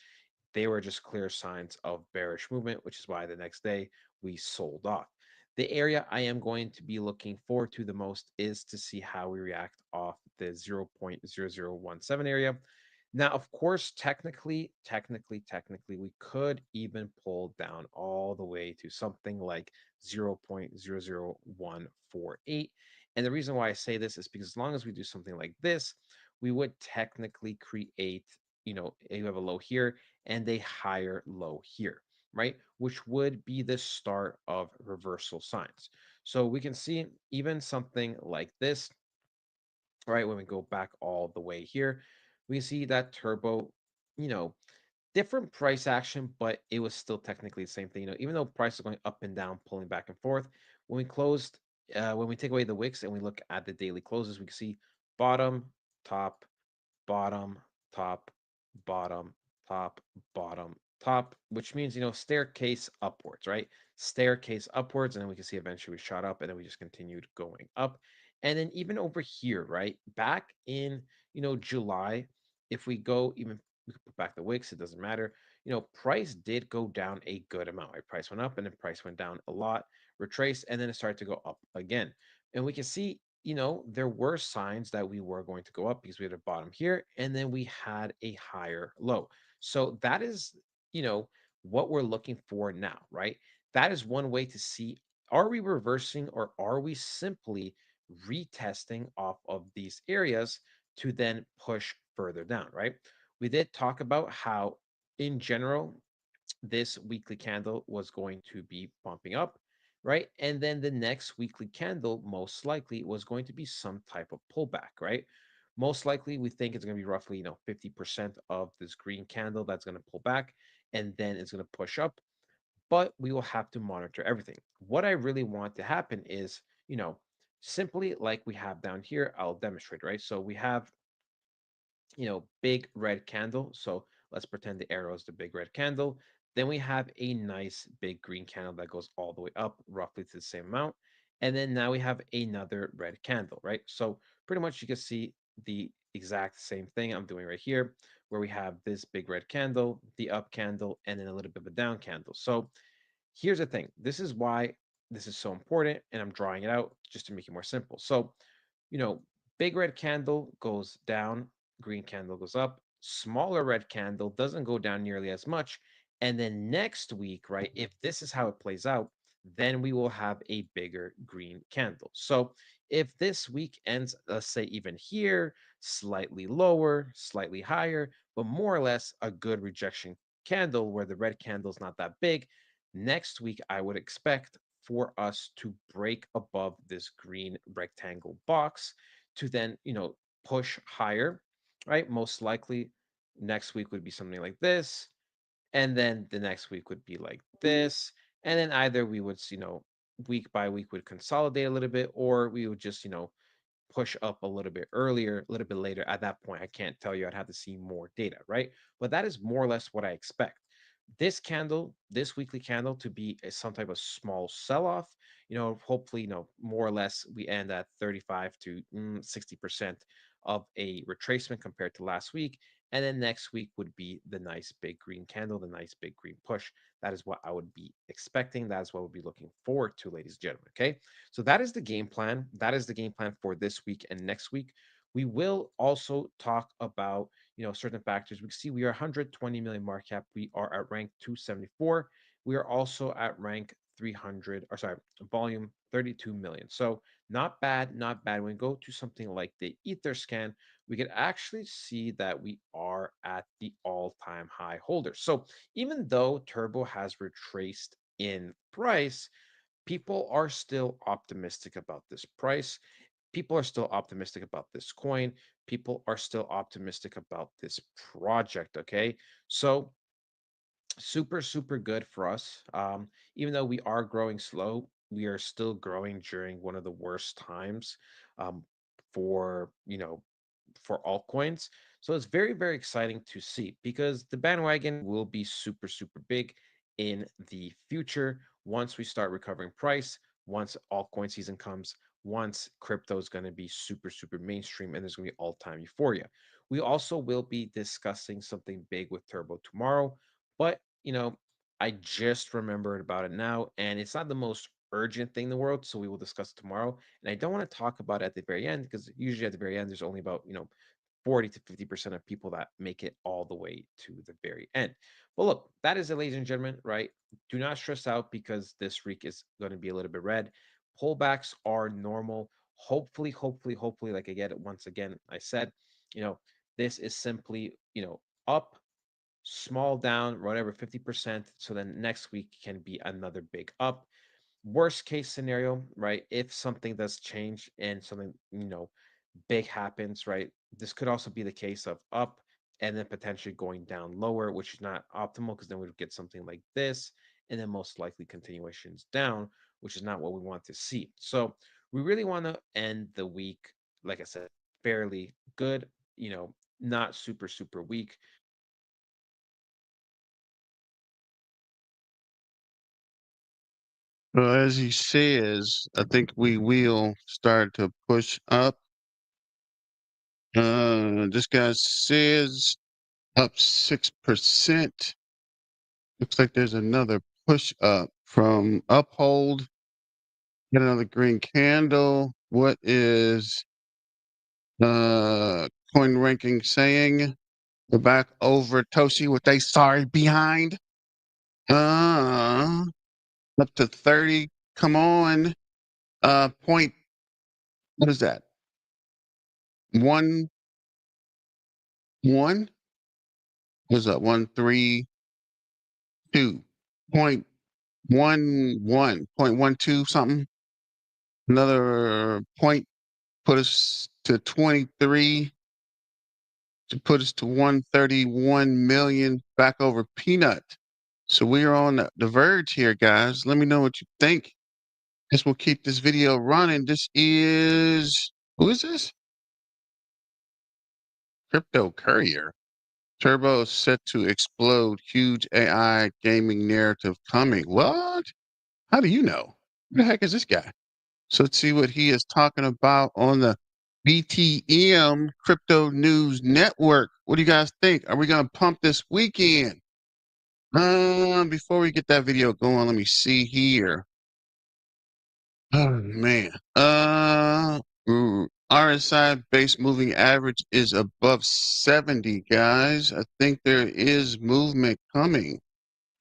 they were just clear signs of bearish movement, which is why the next day we sold off. The area I am going to be looking forward to the most is to see how we react off the 0.0017 area. Now, of course, technically, we could even pull down all the way to something like 0.00148. And the reason why I say this is because as long as we do something like this, we would technically create, you have a low here and a higher low here, right? Which would be the start of reversal signs. So we can see even something like this, right? When we go back all the way here, we see that Turbo, you know, different price action, but it was still technically the same thing. Even though prices are going up and down, pulling back and forth, when we closed, when we take away the wicks and we look at the daily closes, we can see bottom, top, bottom, top, bottom, top, bottom, top, which means, staircase upwards, right? Staircase upwards. And then we can see eventually we shot up and then we just continued going up. And then even over here, right? Back in, July, if we go even, we can put back the wicks, it doesn't matter. Price did go down a good amount, right? Price went up and then price went down a lot, retraced, and then it started to go up again. And we can see, there were signs that we were going to go up because we had a bottom here and then we had a higher low. So that is, what we're looking for now, right? That is one way to see, are we reversing or are we simply retesting off of these areas to then push further down, right? We did talk about how, in general, this weekly candle was going to be bumping up, right? And then the next weekly candle, most likely, was going to be some type of pullback, right? Most likely, we think it's going to be roughly, 50% of this green candle that's going to pull back, and then it's going to push up. But we will have to monitor everything. What I really want to happen is, simply like we have down here, I'll demonstrate, right? So we have, big red candle. So let's pretend the arrow is the big red candle. Then we have a nice big green candle that goes all the way up roughly to the same amount. And then now we have another red candle, right? So pretty much you can see the exact same thing I'm doing right here, where we have this big red candle, the up candle, and then a little bit of a down candle. So here's the thing. This is why this is so important, and I'm drawing it out just to make it more simple. So, you know, big red candle goes down, green candle goes up, smaller red candle doesn't go down nearly as much. And then next week, right, if this is how it plays out, then we will have a bigger green candle. So if this week ends, let's say even here, slightly lower, slightly higher, but more or less a good rejection candle where the red candle is not that big, next week I would expect for us to break above this green rectangle box to then, push higher right? Most likely next week would be something like this. And then the next week would be like this. And then either we would, week by week would consolidate a little bit, or we would just, push up a little bit earlier, a little bit later. At that point, I can't tell you. I'd have to see more data, right? But that is more or less what I expect. This candle, this weekly candle, to be some type of small sell-off. Hopefully, more or less we end at 35 to 60% of a retracement compared to last week. And then next week would be the nice big green candle, the nice big green push. That is what I would be expecting. That is what we'll be looking forward to, ladies and gentlemen. Okay. So that is the game plan. That is the game plan for this week and next week. We will also talk about, certain factors. We see we are 120 million market cap. We are at rank 274. We are also at rank 300, or sorry, volume 32 million. So not bad, not bad. When we go to something like the Ether scan, we could actually see that we are at the all-time high holder. So even though Turbo has retraced in price, people are still optimistic about this price. People are still optimistic about this coin. People are still optimistic about this project. Okay. So super, super good for us. Even though we are growing slow, we are still growing during one of the worst times um, for, for altcoins. So it's very, very exciting to see, because the bandwagon will be super, super big in the future once we start recovering price, once altcoin season comes, once crypto is going to be super, super mainstream, and there's going to be all-time euphoria. We also will be discussing something big with Turbo tomorrow, but I just remembered about it now, and it's not the most urgent thing in the world, so we will discuss it tomorrow. And I don't want to talk about it at the very end, because usually at the very end there's only about 40 to 50% of people that make it all the way to the very end. Well, look, that is it, ladies and gentlemen, right? Do not stress out, because this week is going to be a little bit red. Pullbacks are normal. Hopefully, like once again, I said, this is simply, up, small down, whatever, 50%. So then next week can be another big up. Worst case scenario, right? If something does change and something, big happens, right? This could also be the case of up and then potentially going down lower, which is not optimal, because then we would get something like this, and then most likely continuations down, which is not what we want to see. So we really want to end the week, like I said, fairly good, not super, super weak. Well, as he says, I think we will start to push up. This guy says up 6%. Looks like there's another push up from uphold. Get another green candle. What is coin ranking saying? We're back over Toshi with a sorry behind. Up to 30. Come on. Point. What is that? 1 1. What's that? 132. 0.11. 0.12 something. Another point put us to 23. To put us to 131 million back over peanut. So we are on the verge here, guys. Let me know what you think. This will keep this video running. This is, who is this? Crypto Courier. Turbo is set to explode. Huge AI gaming narrative coming. What? How do you know? Who the heck is this guy? So let's see what he is talking about on the BTM Crypto News Network. What do you guys think? Are we going to pump this weekend? Before we get that video going, let me see here. Oh man. RSI base moving average is above 70, guys. I think there is movement coming.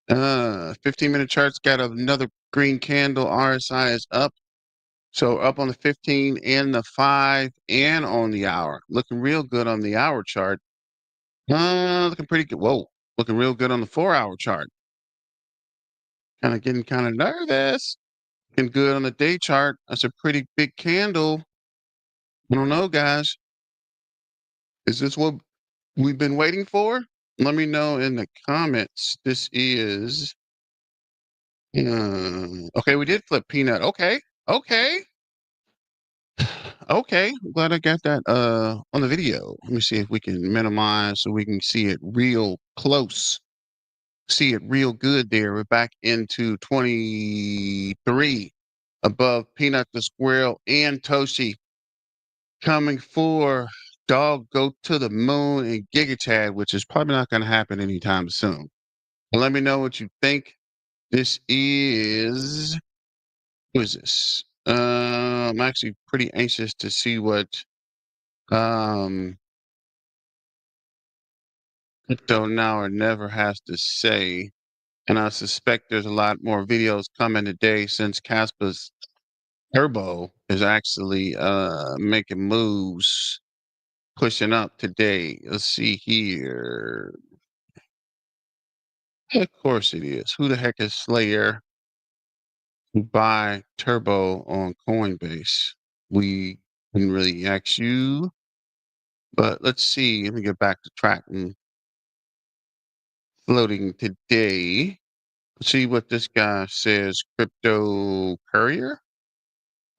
15-minute charts got another green candle. RSI is up. So up on the 15 and the 5 and on the hour. Looking real good on the hour chart. Looking pretty good. Whoa. Looking real good on the 4-hour chart. Getting kind of nervous. Looking good on the day chart. That's a pretty big candle. I don't know, guys. Is this what we've been waiting for? Let me know in the comments. This is okay. We did flip peanut. Okay, okay, okay. I'm glad I got that on the video. Let me see if we can minimize so we can see it real close. See it real good there. We're back into 23 above Peanut the Squirrel and Toshi coming for Dog Go to the Moon and Giga Chad, which is probably not going to happen anytime soon. Let me know what you think. This is who is this? I'm actually pretty anxious to see what um Crypto Now or Never has to say. And I suspect there's a lot more videos coming today since Caspa's Turbo is actually making moves, pushing up today. Let's see here. Of course it is. Who the heck is Slayer who buy Turbo on Coinbase? We didn't really ask you, but let's see. Let me get back to tracking floating today. See what this guy says. Crypto Courier?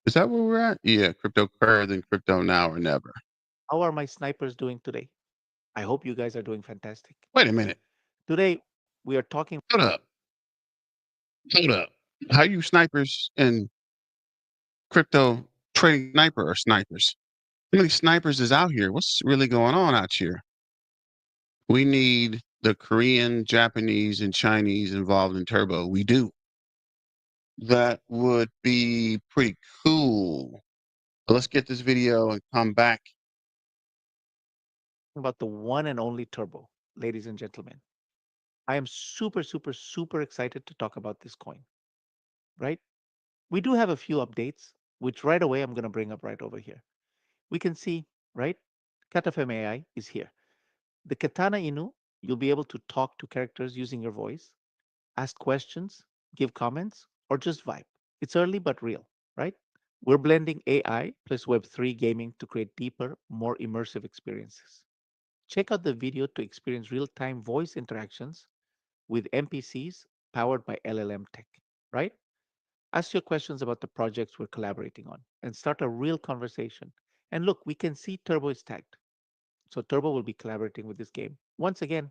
Is that where we're at? Yeah, Crypto Courier, then Crypto Now or Never. How are my snipers doing today? I hope you guys are doing fantastic. Wait a minute. Today, we are talking. Hold up. Hold up. How you snipers and crypto trading sniper or snipers? How many snipers is out here? What's really going on out here? We need the Korean, Japanese, and Chinese involved in Turbo. We do. That would be pretty cool. Let's get this video and come back. About the one and only Turbo, ladies and gentlemen. I am super, super, super excited to talk about this coin, right? We do have a few updates, which right away I'm going to bring up right over here. We can see, right? Katafem AI is here. The Katana Inu, you'll be able to talk to characters using your voice, ask questions, give comments, or just vibe. It's early but real, right? We're blending AI plus Web3 gaming to create deeper, more immersive experiences. Check out the video to experience real time voice interactions with NPCs powered by LLM tech, right? Ask your questions about the projects we're collaborating on and start a real conversation. And look, we can see Turbo is tagged. So Turbo will be collaborating with this game. Once again,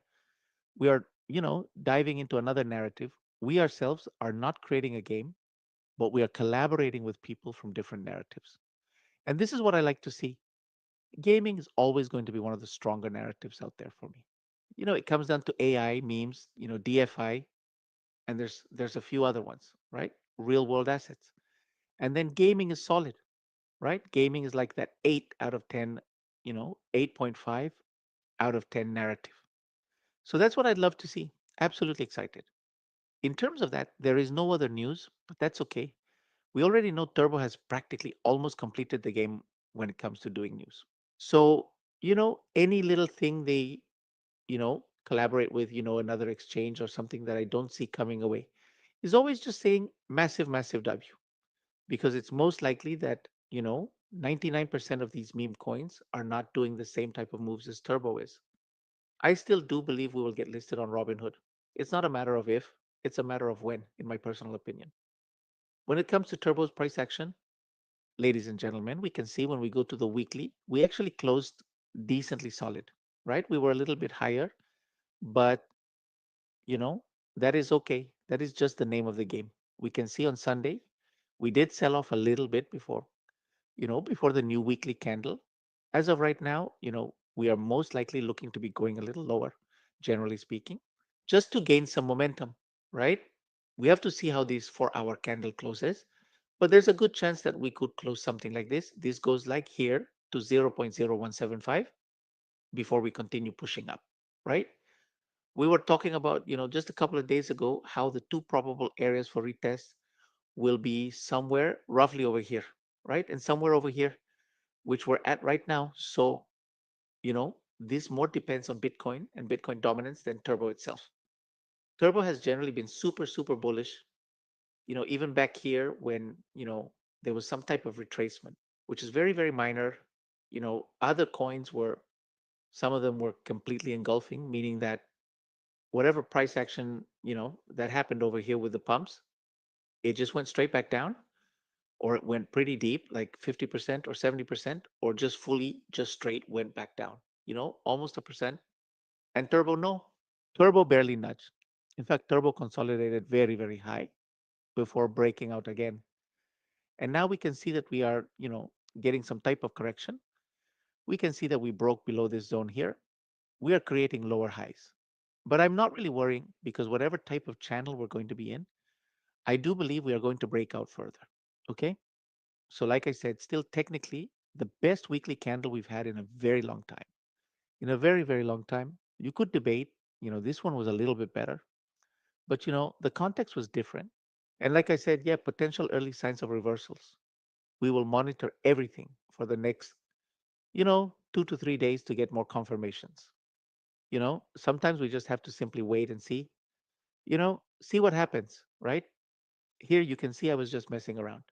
we are, diving into another narrative. We ourselves are not creating a game, but we are collaborating with people from different narratives. And this is what I like to see. Gaming is always going to be one of the stronger narratives out there for me. It comes down to AI, memes, DFI, and there's a few other ones, right? Real world assets. And then gaming is solid, right? Gaming is like that 8 out of 10, 8.5 out of 10 narrative. So that's what I'd love to see. Absolutely excited. In terms of that, there is no other news, but that's okay. We already know Turbo has practically almost completed the game when it comes to doing news. So, any little thing they, collaborate with, another exchange or something that I don't see coming away is always just saying massive, massive W, because it's most likely that, 99% of these meme coins are not doing the same type of moves as Turbo is. I still do believe we will get listed on Robinhood. It's not a matter of if, it's a matter of when, in my personal opinion. When it comes to Turbo's price action, ladies and gentlemen, we can see when we go to the weekly, we actually closed decently solid, right? We were a little bit higher, but you know, that is okay. That is just the name of the game. We can see on Sunday, we did sell off a little bit before, before the new weekly candle. As of right now, we are most likely looking to be going a little lower, generally speaking, just to gain some momentum, right? We have to see how this 4-hour candle closes, but there's a good chance that we could close something like this. This goes like here to 0.0175 before we continue pushing up, right? We were talking about, just a couple of days ago, how the two probable areas for retest will be somewhere roughly over here, right? And somewhere over here, which we're at right now. So, this more depends on Bitcoin and Bitcoin dominance than Turbo itself. Turbo has generally been super, super bullish, even back here when, there was some type of retracement, which is very, very minor. Other coins were Some of them were completely engulfing, meaning that whatever price action, that happened over here with the pumps, it just went straight back down, or it went pretty deep, like 50% or 70%, or just fully, just straight went back down, almost a percent. And Turbo, no. Turbo barely nudged. In fact, Turbo consolidated very, very high before breaking out again. And now we can see that we are, getting some type of correction. We can see that we broke below this zone here. We are creating lower highs. But I'm not really worrying because whatever type of channel we're going to be in, I do believe we are going to break out further. Okay. So, like I said, still technically the best weekly candle we've had in a very long time. In a very, very long time. You could debate, this one was a little bit better, but the context was different. And like I said, yeah, potential early signs of reversals. We will monitor everything for the next, 2 to 3 days to get more confirmations. Sometimes we just have to simply wait and see, see what happens, right? Here you can see I was just messing around.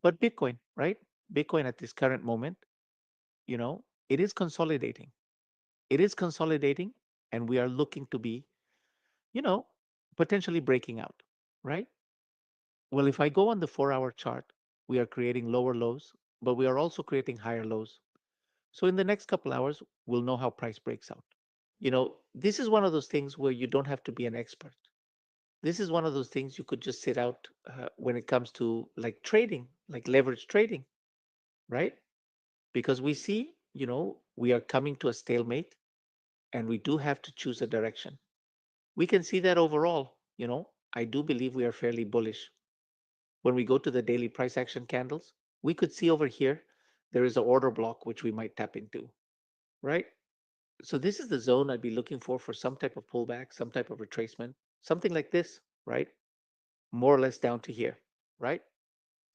But Bitcoin, right? Bitcoin at this current moment, it is consolidating. It is consolidating, and we are looking to be, you know, potentially breaking out, right? Well, if I go on the 4-hour chart, we are creating lower lows, but we are also creating higher lows. So in the next couple hours, we'll know how price breaks out. This is one of those things where you don't have to be an expert. This is one of those things you could just sit out when it comes to like trading, like leverage trading, right? Because we see, we are coming to a stalemate and we do have to choose a direction. We can see that overall, I do believe we are fairly bullish. When we go to the daily price action candles, we could see over here, there is an order block which we might tap into, right? So this is the zone I'd be looking for some type of pullback, some type of retracement, something like this, right? More or less down to here, right?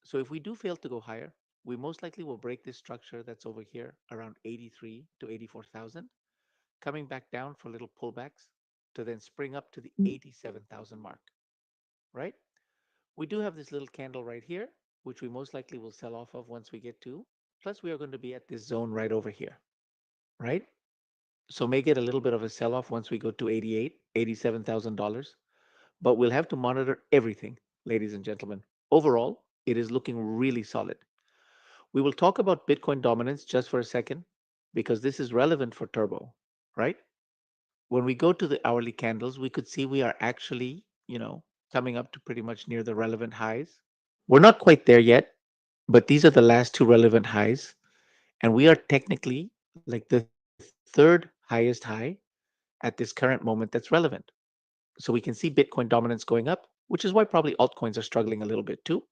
So if we do fail to go higher, we most likely will break this structure that's over here around 83 to 84,000, coming back down for little pullbacks to then spring up to the 87,000 mark, right? We do have this little candle right here, which we most likely will sell off of once we get to. Plus, we are going to be at this zone right over here, right? So may get a little bit of a sell-off once we go to 88, $87,000, but we'll have to monitor everything, ladies and gentlemen. Overall, it is looking really solid. We will talk about Bitcoin dominance just for a second because this is relevant for Turbo, right? When we go to the hourly candles, we could see we are actually, coming up to pretty much near the relevant highs. We're not quite there yet, but these are the last two relevant highs. And we are technically like the third highest high at this current moment that's relevant. So we can see Bitcoin dominance going up, which is why probably altcoins are struggling a little bit too.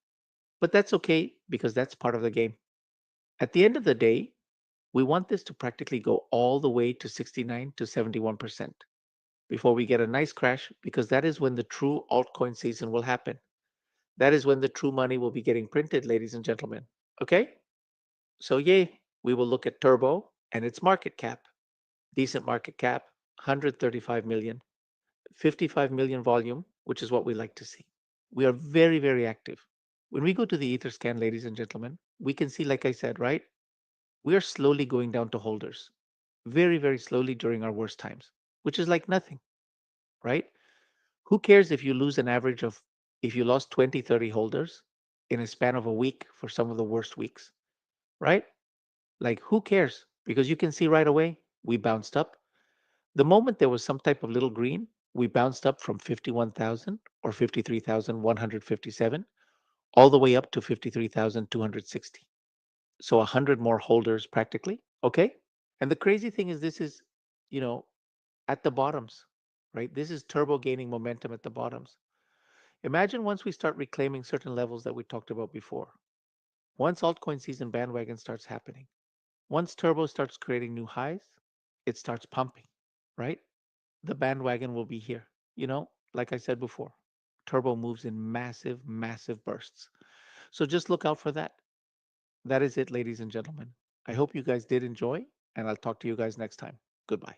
But that's okay because that's part of the game. At the end of the day, we want this to practically go all the way to 69 to 71% before we get a nice crash, because that is when the true altcoin season will happen. That is when the true money will be getting printed, ladies and gentlemen. Okay? So, yay, we will look at Turbo and its market cap. Decent market cap, 135 million, 55 million volume, which is what we like to see. We are very, very active. When we go to the Etherscan, ladies and gentlemen, we can see, like I said, right? We are slowly going down to holders, very, very slowly during our worst times, which is like nothing, right? Who cares if you lose an average of, if you lost 20, 30 holders in a span of a week for some of the worst weeks, right? Like, who cares? Because you can see right away, we bounced up. The moment there was some type of little green, we bounced up from 51,000 or 53,157 all the way up to 53,260. So 100 more holders practically. Okay. And the crazy thing is, this is, you know, at the bottoms, right? This is turbo gaining momentum at the bottoms. Imagine once we start reclaiming certain levels that we talked about before. Once altcoin season bandwagon starts happening, once turbo starts creating new highs, it starts pumping, right? The bandwagon will be here. Like I said before, turbo moves in massive, massive bursts. So just look out for that. That is it, ladies and gentlemen. I hope you guys did enjoy, and I'll talk to you guys next time. Goodbye.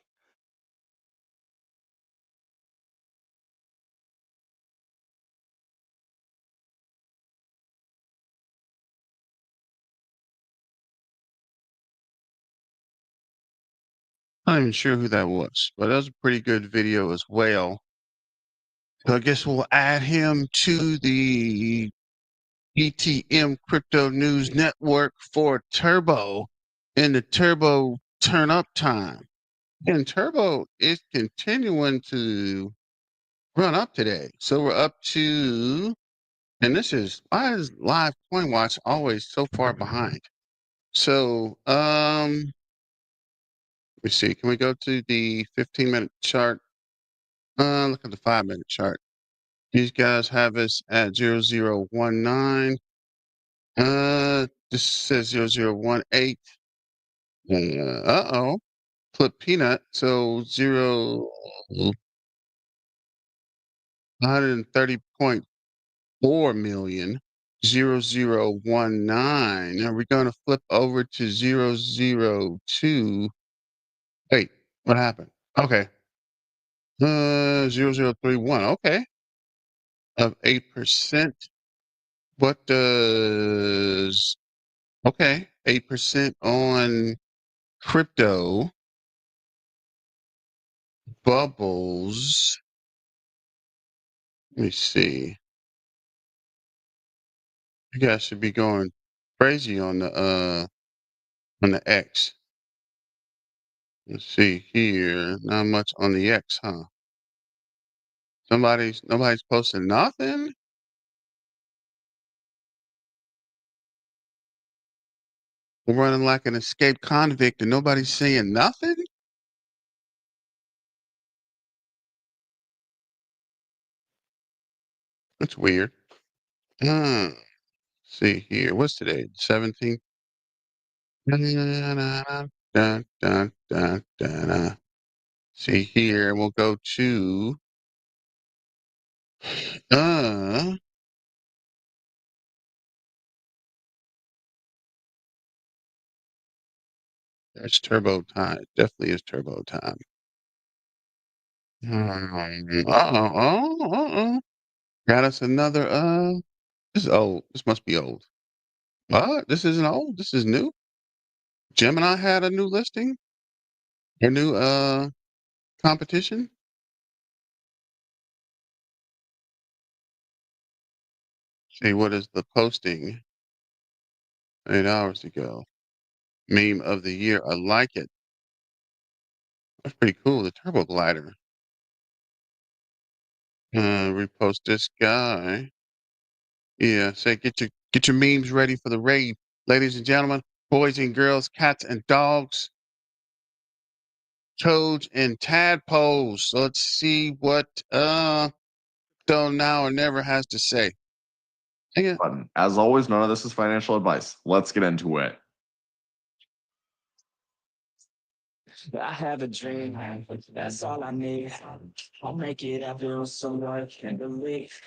Hi, Not even sure who that was, but that was a pretty good video as well. So I guess we'll add him to the BTM Crypto News Network for Turbo in the Turbo turn up time. And Turbo is continuing to run up today. So we're up to, and this is, why is live coin watch always so far behind? So, let me see. Can we go to the 15-minute chart? Look at the 5-minute chart. These guys have us at 0019. This says 0018. Uh-oh. Flip peanut. So 130.4 million. 0019. Are we going to flip over to 002? Wait, what happened? Okay. 0031. Okay. Of 8%. What does, okay, 8% on crypto bubbles. Let me see. You guys should be going crazy on the X. Let's see here. Not much on the X, huh? Nobody's posting nothing. We're running like an escaped convict and nobody's saying nothing. That's weird. See here. What's today? 17th. See here. We'll go to there's turbo time. It definitely is turbo time. Got us another this is old. This must be old. What? This isn't old. This is new. Gemini had a new listing. A new competition. See, what is the posting? 8 hours ago. Meme of the year. I like it. That's pretty cool. The turbo glider. Repost this guy. Yeah, say get your memes ready for the raid. Ladies and gentlemen, boys and girls, cats and dogs, toads and tadpoles. Let's see what Don't Now or Never has to say. Button. As always, none of this is financial advice. Let's get into it. I have a dream, that's all I need. I'll make it happen so I can't believe.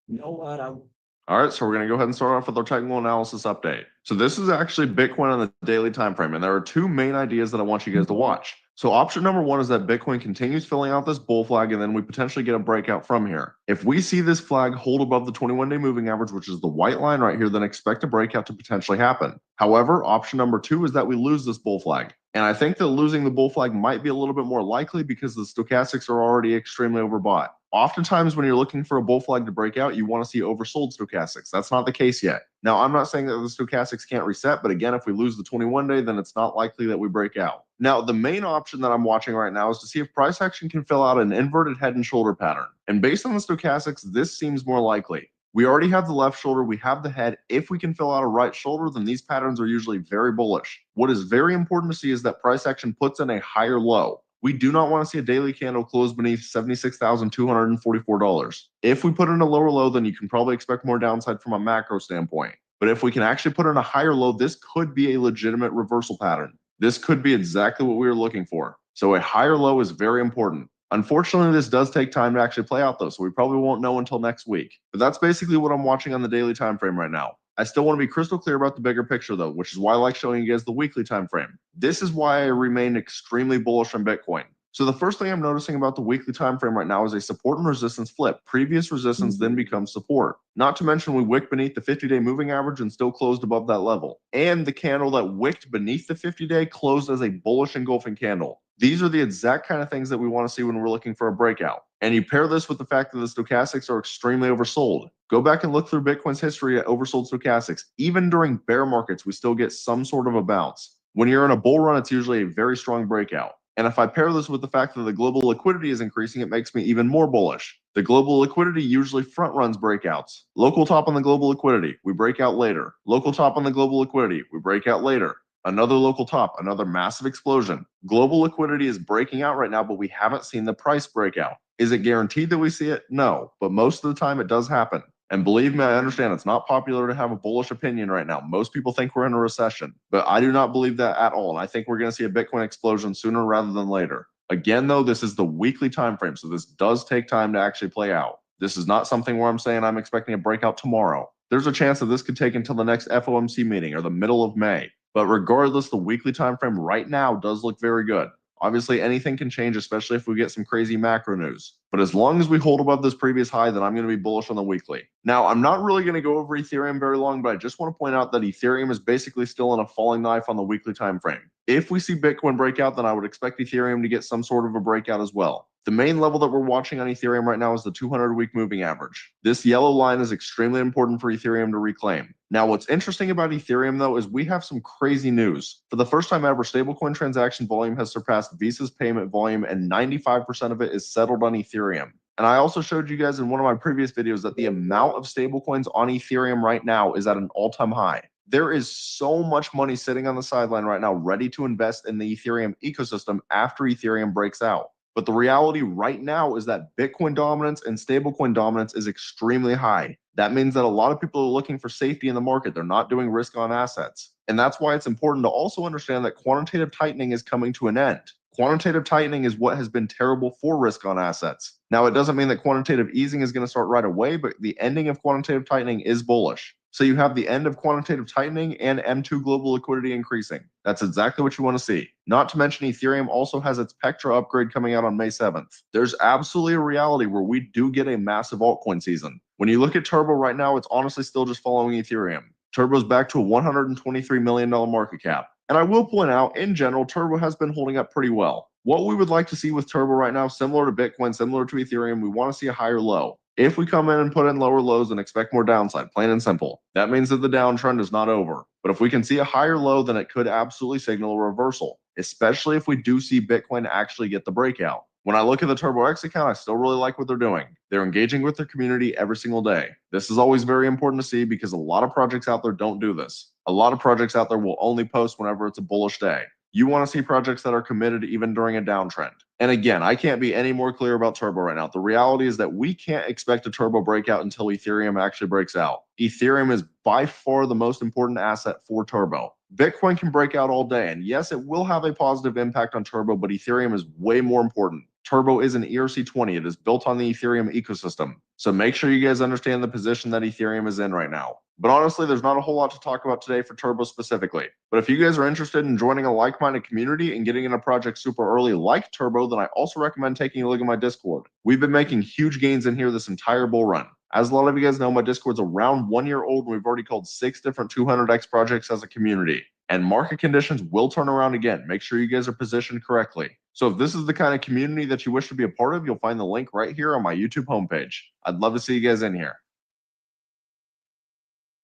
Know what I All right, so we're going to go ahead and start off with our technical analysis update. So this is actually Bitcoin on the daily time frame, and there are two main ideas that I want you guys to watch. So option number one is that Bitcoin continues filling out this bull flag, and then we potentially get a breakout from here. If we see this flag hold above the 21-day moving average, which is the white line right here, then expect a breakout to potentially happen. However, option number two is that we lose this bull flag. And I think that losing the bull flag might be a little bit more likely because the stochastics are already extremely overbought. Oftentimes, when you're looking for a bull flag to break out, you want to see oversold stochastics. That's not the case yet. Now, I'm not saying that the stochastics can't reset, but again, if we lose the 21-day, then it's not likely that we break out. Now, the main option that I'm watching right now is to see if price action can fill out an inverted head and shoulder pattern. And based on the stochastics, this seems more likely. We already have the left shoulder, we have the head. If we can fill out a right shoulder, then these patterns are usually very bullish. What is very important to see is that price action puts in a higher low. We do not want to see a daily candle close beneath $76,244. If we put in a lower low, then you can probably expect more downside from a macro standpoint. But if we can actually put in a higher low, this could be a legitimate reversal pattern. This could be exactly what we were looking for. So a higher low is very important. Unfortunately, this does take time to actually play out though, so we probably won't know until next week. But that's basically what I'm watching on the daily time frame right now. I still want to be crystal clear about the bigger picture though, which is why I like showing you guys the weekly time frame. This is why I remain extremely bullish on Bitcoin. So the first thing I'm noticing about the weekly time frame right now is a support and resistance flip. Previous resistance then becomes support. Not to mention we wicked beneath the 50-day moving average and still closed above that level. And the candle that wicked beneath the 50-day closed as a bullish engulfing candle. These are the exact kind of things that we want to see when we're looking for a breakout. And you pair this with the fact that the stochastics are extremely oversold. Go back and look through Bitcoin's history at oversold stochastics. Even during bear markets, we still get some sort of a bounce. When you're in a bull run, it's usually a very strong breakout. And if I pair this with the fact that the global liquidity is increasing, it makes me even more bullish. The global liquidity usually front runs breakouts. Local top on the global liquidity, we break out later. Local top on the global liquidity, we break out later. Another local top, another massive explosion. Global liquidity is breaking out right now, but we haven't seen the price breakout. Is it guaranteed that we see it? No, but most of the time it does happen. And believe me, I understand it's not popular to have a bullish opinion right now. Most people think we're in a recession, but I do not believe that at all. And I think we're going to see a Bitcoin explosion sooner rather than later. Again, though, this is the weekly time frame, so this does take time to actually play out. This is not something where I'm saying I'm expecting a breakout tomorrow. There's a chance that this could take until the next FOMC meeting or the middle of May. But regardless, the weekly time frame right now does look very good. Obviously, anything can change, especially if we get some crazy macro news. But as long as we hold above this previous high, then I'm going to be bullish on the weekly. Now, I'm not really going to go over Ethereum very long, but I just want to point out that Ethereum is basically still in a falling knife on the weekly time frame. If we see Bitcoin breakout, then I would expect Ethereum to get some sort of a breakout as well. The main level that we're watching on Ethereum right now is the 200-week moving average. This yellow line is extremely important for Ethereum to reclaim. Now, what's interesting about Ethereum, though, is we have some crazy news. For the first time ever, stablecoin transaction volume has surpassed Visa's payment volume, and 95% of it is settled on Ethereum. And I also showed you guys in one of my previous videos that the amount of stablecoins on Ethereum right now is at an all-time high. There is so much money sitting on the sideline right now ready to invest in the Ethereum ecosystem after Ethereum breaks out. But the reality right now is that Bitcoin dominance and stablecoin dominance is extremely high. That means that a lot of people are looking for safety in the market. They're not doing risk on assets. And that's why it's important to also understand that quantitative tightening is coming to an end. Quantitative tightening is what has been terrible for risk on assets. Now, it doesn't mean that quantitative easing is going to start right away, but the ending of quantitative tightening is bullish. So you have the end of quantitative tightening and M2 global liquidity increasing. That's exactly what you want to see. Not to mention Ethereum also has its Pectra upgrade coming out on May 7th. There's absolutely a reality where we do get a massive altcoin season. When you look at Turbo right now, it's honestly still just following Ethereum. Turbo's back to a $123 million market cap. And I will point out, in general, Turbo has been holding up pretty well. What we would like to see with Turbo right now, similar to Bitcoin, similar to Ethereum, we want to see a higher low. If we come in and put in lower lows and expect more downside, plain and simple, that means that the downtrend is not over. But if we can see a higher low, then it could absolutely signal a reversal, especially if we do see Bitcoin actually get the breakout. When I look at the TurboX account, I still really like what they're doing. They're engaging with their community every single day. This is always very important to see because a lot of projects out there don't do this. A lot of projects out there will only post whenever it's a bullish day. You want to see projects that are committed even during a downtrend. And again, I can't be any more clear about Turbo right now. The reality is that we can't expect a Turbo breakout until Ethereum actually breaks out. Ethereum is by far the most important asset for Turbo. Bitcoin can break out all day, and yes, it will have a positive impact on Turbo, but Ethereum is way more important. Turbo is an ERC20. It is built on the Ethereum ecosystem. So make sure you guys understand the position that Ethereum is in right now. But honestly, there's not a whole lot to talk about today for Turbo specifically. But if you guys are interested in joining a like-minded community and getting in a project super early like Turbo, then I also recommend taking a look at my Discord. We've been making huge gains in here this entire bull run. As a lot of you guys know, my Discord's around 1 year old, and we've already called 6 different 200x projects as a community. And market conditions will turn around again. Make sure you guys are positioned correctly. So if this is the kind of community that you wish to be a part of, you'll find the link right here on my YouTube homepage. I'd love to see you guys in here.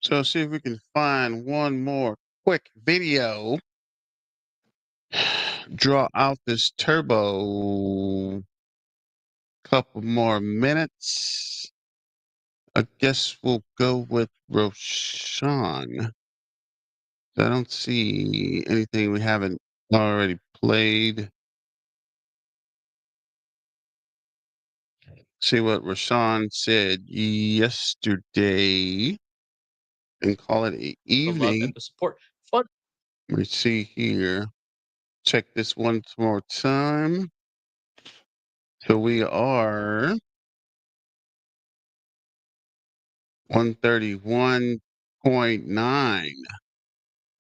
So see if we can find one more quick video. Draw out this Turbo. Couple more minutes. I guess we'll go with Roshan. I don't see anything we haven't already played. See what Roshan said yesterday and call it The love evening. and the support. Fun. Let me see here. Check this one more time. So we are 131.9.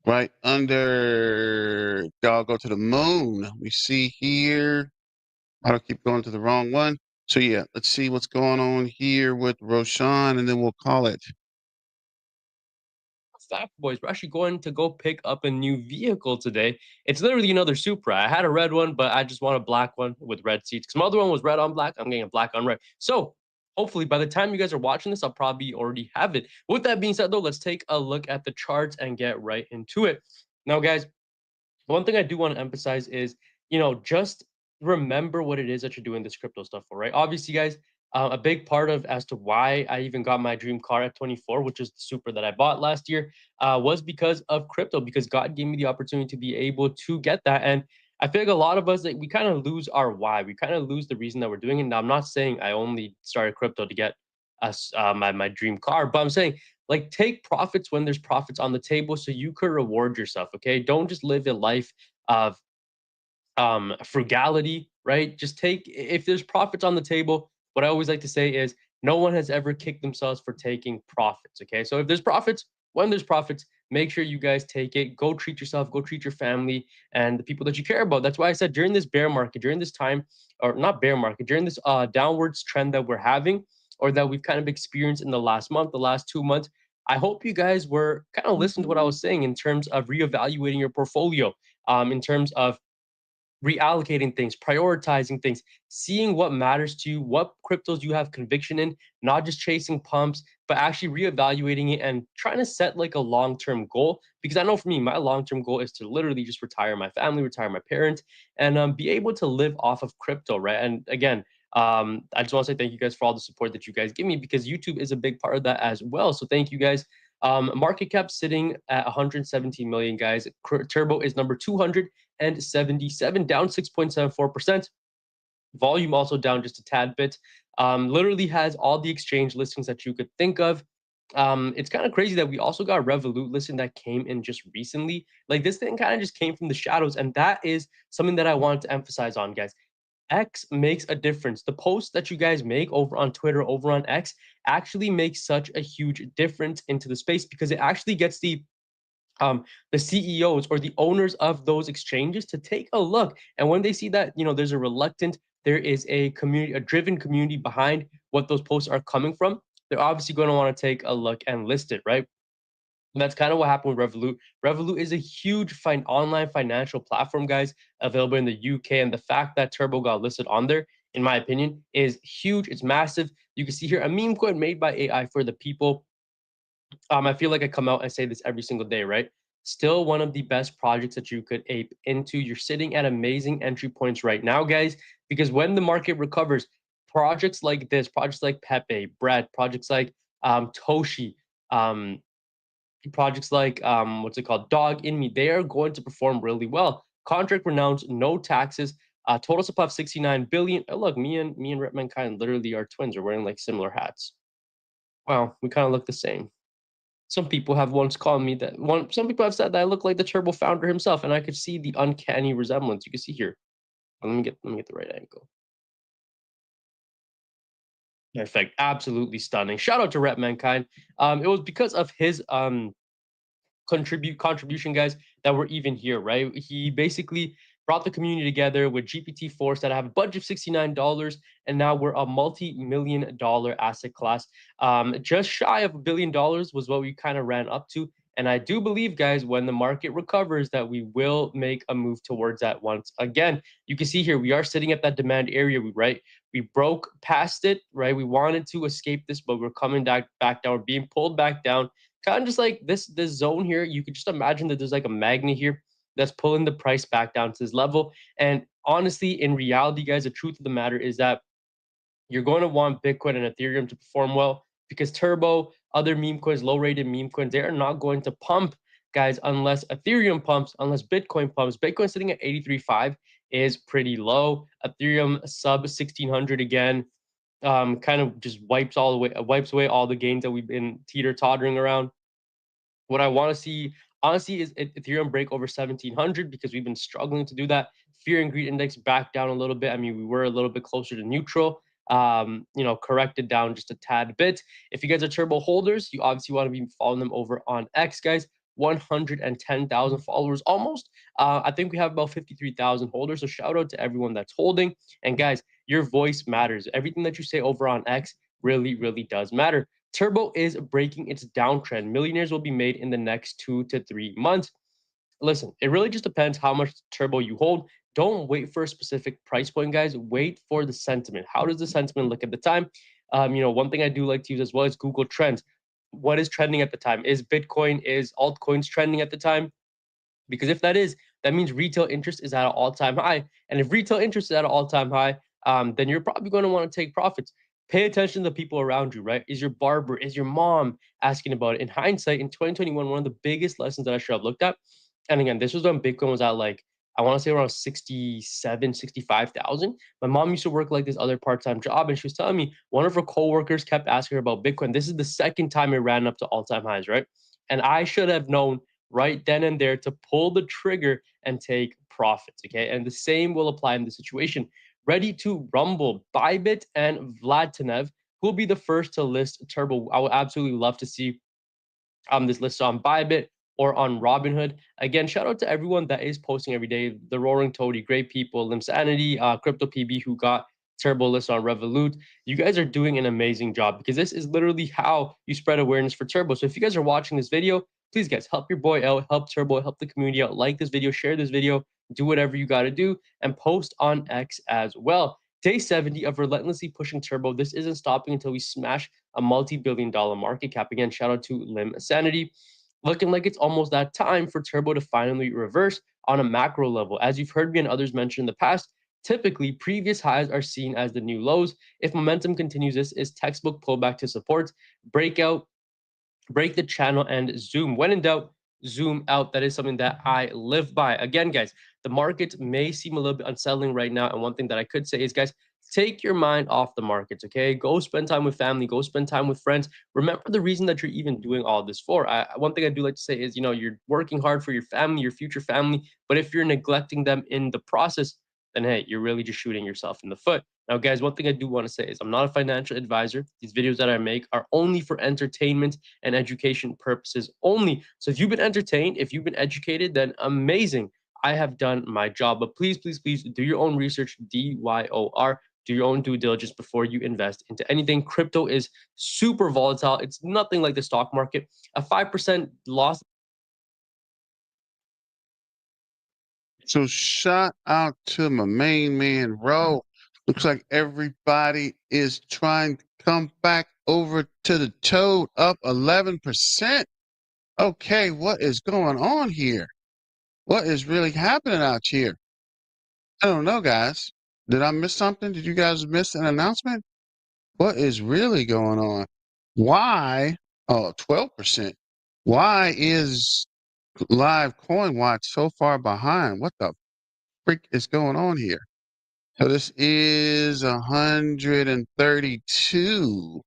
Right under, y'all go to the moon. We see here. I don't keep going to the wrong one. So yeah, let's see what's going on here with Roshan, and then we'll call it. fact, boys, we're actually going to go pick up a new vehicle today. It's literally another Supra. I had a red one, but I just want a black one with red seats because my other one was red on black. I'm getting a black on red. So hopefully by the time you guys are watching this, I'll probably already have it. With that being said, though, let's take a look at the charts and get right into it. Now, guys, one thing I do want to emphasize is, just remember what it is that you're doing this crypto stuff for, right? Obviously, guys, a big part of as to why I even got my dream car at 24, which is the Super that I bought last year, was because of crypto, because God gave me the opportunity to be able to get that. And I feel like a lot of us, like, we kind of lose our why. We kind of lose the reason that we're doing it. Now, I'm not saying I only started crypto to get us my dream car, but I'm saying, like, take profits when there's profits on the table so you could reward yourself. Okay, don't just live a life of frugality, right? Just take, if there's profits on the table, what I always like to say is no one has ever kicked themselves for taking profits. Okay, so if there's profits, when there's profits, make sure you guys take it. Go treat yourself, go treat your family and the people that you care about. That's why I said during this bear market, during this time, or not bear market, during this downwards trend that we're having, or that we've kind of experienced in the last month, the last 2 months, I hope you guys were kind of listening to what I was saying in terms of reevaluating your portfolio, in terms of reallocating things, prioritizing things, seeing what matters to you, what cryptos you have conviction in, not just chasing pumps, but actually reevaluating it and trying to set like a long-term goal. Because I know for me, my long-term goal is to literally just retire my family, retire my parents, and be able to live off of crypto, right? And again, I just want to say thank you guys for all the support that you guys give me, because YouTube is a big part of that as well. So thank you guys. Market cap sitting at 117 million, guys. Turbo is number 277, down 6.74%. Volume also down just a tad bit. Literally has all the exchange listings that you could think of. It's kind of crazy that we also got Revolut listing that came in just recently. Like, this thing kind of just came from the shadows, and that is something that I wanted to emphasize on, guys. X makes a difference. The posts that you guys make over on Twitter, over on X, actually makes such a huge difference into the space, because it actually gets the CEOs or the owners of those exchanges to take a look. And when they see that, there's there is a community, a driven community behind what those posts are coming from, they're obviously going to want to take a look and list it, right? And that's kind of what happened with Revolut. Revolut is a huge online financial platform, guys, available in the UK. And the fact that Turbo got listed on there, in my opinion, is huge. It's massive. You can see here a meme coin made by AI for the people. I feel like I come out and say this every single day, right? Still one of the best projects that you could ape into. You're sitting at amazing entry points right now, guys, because when the market recovers, projects like this, projects like Pepe, Brett, projects like Toshi, projects like what's it called, Dog in Me, they are going to perform really well. Contract renounced, no taxes, total supply of 69 billion. Oh, look, me and Rip Mankind literally are twins. We're wearing like similar hats. Wow, we kind of look the same. Some people have once called me that one. Some people have said that I look like the Turbo founder himself, and I could see the uncanny resemblance. You can see here. Let me get the right angle. Perfect, absolutely stunning. Shout out to Rep Mankind. It was because of his contribution, guys, that we're even here, right? He basically brought the community together with GPT Force that have a budget of $69, and now we're a multi-million-dollar asset class. Just shy of $1 billion was what we kind of ran up to. And I do believe, guys, when the market recovers, that we will make a move towards that once again. You can see here, we are sitting at that demand area, right? We broke past it, right? We wanted to escape this, but we're coming back down, we're being pulled back down. Kind of just like this zone here. You could just imagine that there's like a magnet here that's pulling the price back down to this level. And honestly, in reality, guys, the truth of the matter is that you're going to want Bitcoin and Ethereum to perform well, because Turbo, other meme coins, low-rated meme coins, they are not going to pump, guys, unless Ethereum pumps, unless Bitcoin pumps. Bitcoin sitting at 83.5 is pretty low. Ethereum sub 1600 again, kind of just wipes away all the gains that we've been teeter-tottering around. What I want to see, honestly, is Ethereum break over 1700, because we've been struggling to do that. Fear and greed index back down a little bit. I mean, we were a little bit closer to neutral, corrected down just a tad bit. If you guys are Turbo holders, you obviously want to be following them over on X, guys. 110,000 followers almost. I think we have about 53,000 holders. So shout out to everyone that's holding. And guys, your voice matters. Everything that you say over on X really, really does matter. Turbo is breaking its downtrend. Millionaires will be made in the next 2 to 3 months. Listen, it really just depends how much Turbo you hold. Don't wait for a specific price point, guys. Wait for the sentiment. How does the sentiment look at the time? One thing I do like to use as well is Google Trends. What is trending at the time? Is Bitcoin, is altcoins trending at the time? Because if that is, that means retail interest is at an all-time high. And if retail interest is at an all-time high, then you're probably going to want to take profits. Pay attention to the people around you, right? Is your barber, is your mom asking about it? In hindsight, in 2021, one of the biggest lessons that I should have looked at, and again, this was when Bitcoin was at like, I want to say around 67, 65,000. My mom used to work like this other part-time job, and she was telling me one of her coworkers kept asking her about Bitcoin. This is the second time it ran up to all-time highs, right? And I should have known right then and there to pull the trigger and take profits. Okay. And the same will apply in this situation. Ready to rumble, Bybit and Vladtenev, who will be the first to list Turbo. I would absolutely love to see this list on Bybit or on Robinhood. Again, shout out to everyone that is posting every day. The Roaring Toady, great people, Limsanity, Crypto PB, who got Turbo list on Revolut. You guys are doing an amazing job because this is literally how you spread awareness for Turbo. So if you guys are watching this video, please guys help your boy out, help Turbo, help the community out, like this video, share this video, do whatever you got to do, and post on X as well. Day 70 of relentlessly pushing Turbo. This isn't stopping until we smash a multi-billion-dollar market cap. Again, shout out to Lim Sanity. Looking like it's almost that time for Turbo to finally reverse on a macro level. As you've heard me and others mention in the past, typically previous highs are seen as the new lows. If momentum continues, this is textbook pullback to support, breakout, break the channel, and zoom. When in doubt, zoom out. That is something that I live by. Again, guys, the market may seem a little bit unsettling right now. And one thing that I could say is, guys, take your mind off the markets, okay? Go spend time with family, go spend time with friends. Remember the reason that you're even doing all this for. One thing I do like to say is, you're working hard for your family, your future family, but if you're neglecting them in the process, then hey, you're really just shooting yourself in the foot. Now, guys, one thing I do want to say is I'm not a financial advisor. These videos that I make are only for entertainment and education purposes only. So if you've been entertained, if you've been educated, then amazing. I have done my job. But please, please, please do your own research, DYOR. Do your own due diligence before you invest into anything. Crypto is super volatile. It's nothing like the stock market. A 5% loss. So shout out to my main man, Ro. Looks like everybody is trying to come back over to the toad, up 11%. Okay, what is going on here? What is really happening out here? I don't know, guys. Did I miss something? Did you guys miss an announcement? What is really going on? Why? Oh, 12%. Why is Live Coin Watch so far behind? What the freak is going on here? So this is 132.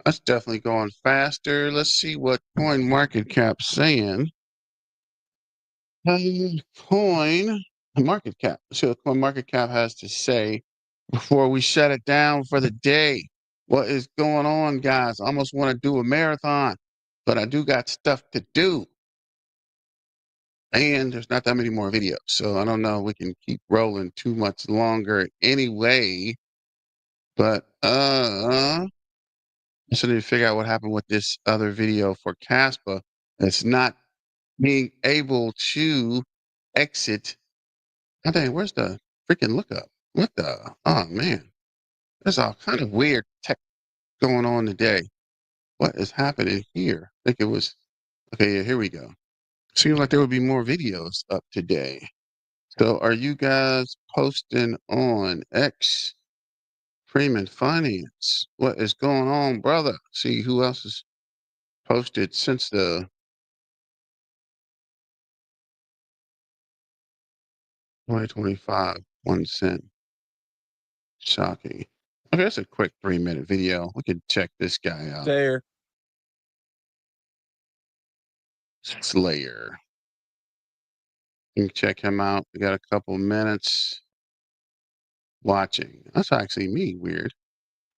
That's definitely going faster. Let's see what Coin Market Cap's saying. Coin Market Cap. See what Coin Market Cap has to say before we shut it down for the day. What is going on, guys? I almost want to do a marathon, but I do got stuff to do. And there's not that many more videos. So I don't know if we can keep rolling too much longer anyway. But I still need to figure out what happened with this other video for Caspa. It's not being able to exit. I think where's the freaking lookup? What the? Oh man, there's all kind of weird tech going on today. What is happening here? I think it was okay. Yeah, here we go. Seems like there would be more videos up today. So, are you guys posting on X? Freeman Finance. What is going on, brother? See who else is posted since the 2025 1 cent. Shocking. Okay, that's a quick 3-minute video. We could check this guy out. There. Slayer. You can check him out. We got a couple minutes watching. That's actually me. Weird.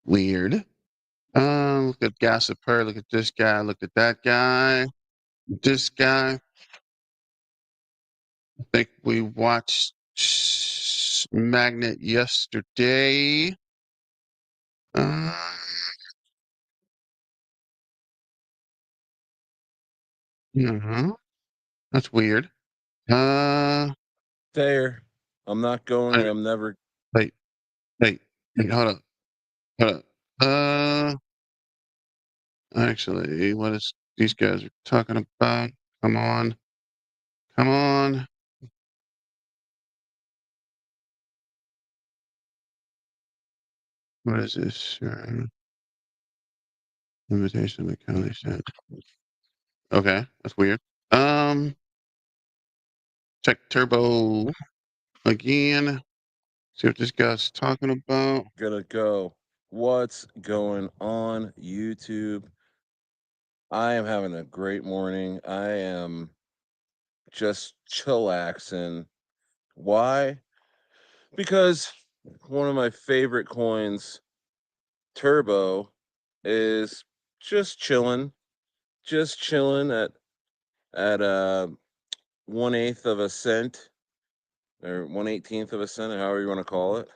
Weird. Look at Gossiper. Look at this guy. Look at that guy. This guy. I think we watched Magnet yesterday. That's weird. There. I'm not going. Wait, I'm never. wait, wait, hold up. Hold up. Actually, what is these guys are talking about? Come on. Come on. What is this? Invitation to the county sent. Okay, that's weird. Check turbo again. See what this guy's talking about. Gonna go. What's going on, YouTube? I am having a great morning. I am just chillaxing. Why? Because one of my favorite coins, Turbo, is just chilling at 1/8 of a cent or 1/18th of a cent, or however you want to call it.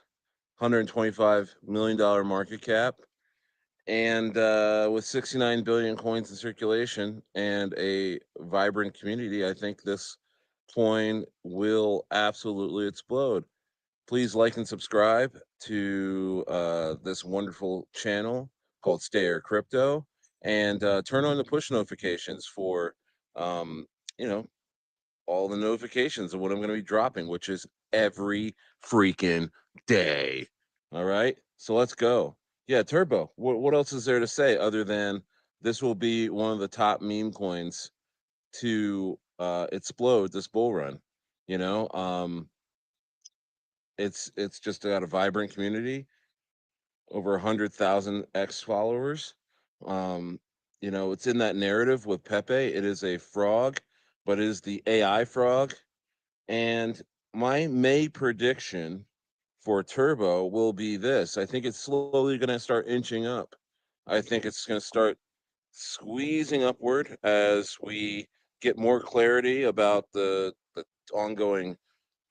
$125 million market cap. And with 69 billion coins in circulation and a vibrant community, I think this coin will absolutely explode. Please like and subscribe to this wonderful channel called Stayer Crypto, and turn on the push notifications for, you know, all the notifications of what I'm going to be dropping, which is every freaking day. All right, so let's go. Yeah, Turbo. What else is there to say other than this will be one of the top meme coins to explode this bull run? You know, it's just got a vibrant community, over 100,000 X followers. Um, you know, it's in that narrative with Pepe. It is a frog, but it is the AI frog. And my May prediction for Turbo will be this. I think it's slowly going to start inching up. I think it's going to start squeezing upward as we get more clarity about the ongoing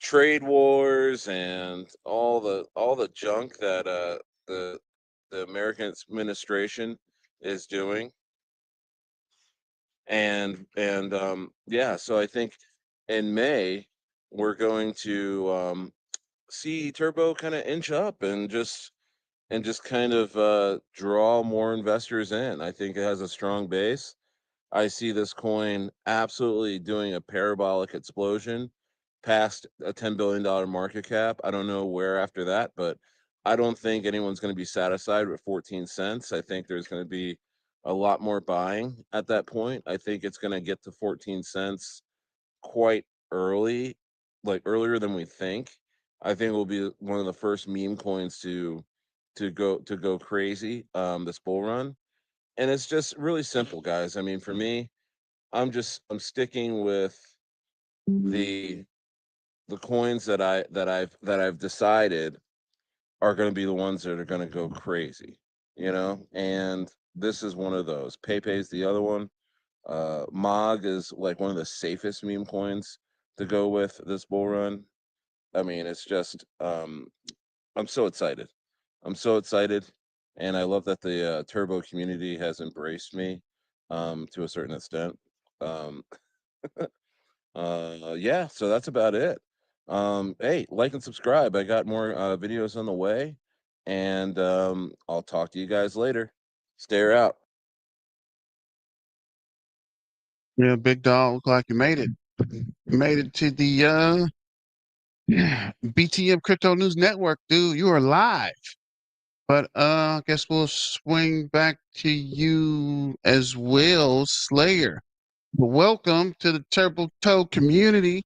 trade wars and all the junk that the American administration is doing. And yeah, so I think in May we're going to see Turbo kind of inch up and just kind of draw more investors in. I think it has a strong base. I see this coin absolutely doing a parabolic explosion past a $10 billion market cap. I don't know where after that, but I don't think anyone's going to be satisfied with 14 cents. I think there's going to be a lot more buying at that point. I think it's going to get to 14 cents quite early, like earlier than we think. I think it will be one of the first meme coins to go crazy this bull run. And it's just really simple, guys. I mean, for me, I'm sticking with the the coins that I've decided are going to be the ones that are going to go crazy, you know. And this is one of those. Pepe is the other one. Mog is like one of the safest meme coins to go with this bull run. I mean, it's just I'm so excited. I'm so excited, and I love that the Turbo community has embraced me to a certain extent. Um, yeah, so that's about it. Hey, like and subscribe. I got more videos on the way, and I'll talk to you guys later. Stay out. Yeah, big dog, look like you made it. You made it to the BTM Crypto News Network, dude. You are live. But I guess we'll swing back to you as well, Slayer. Welcome to the Turbo Toe community.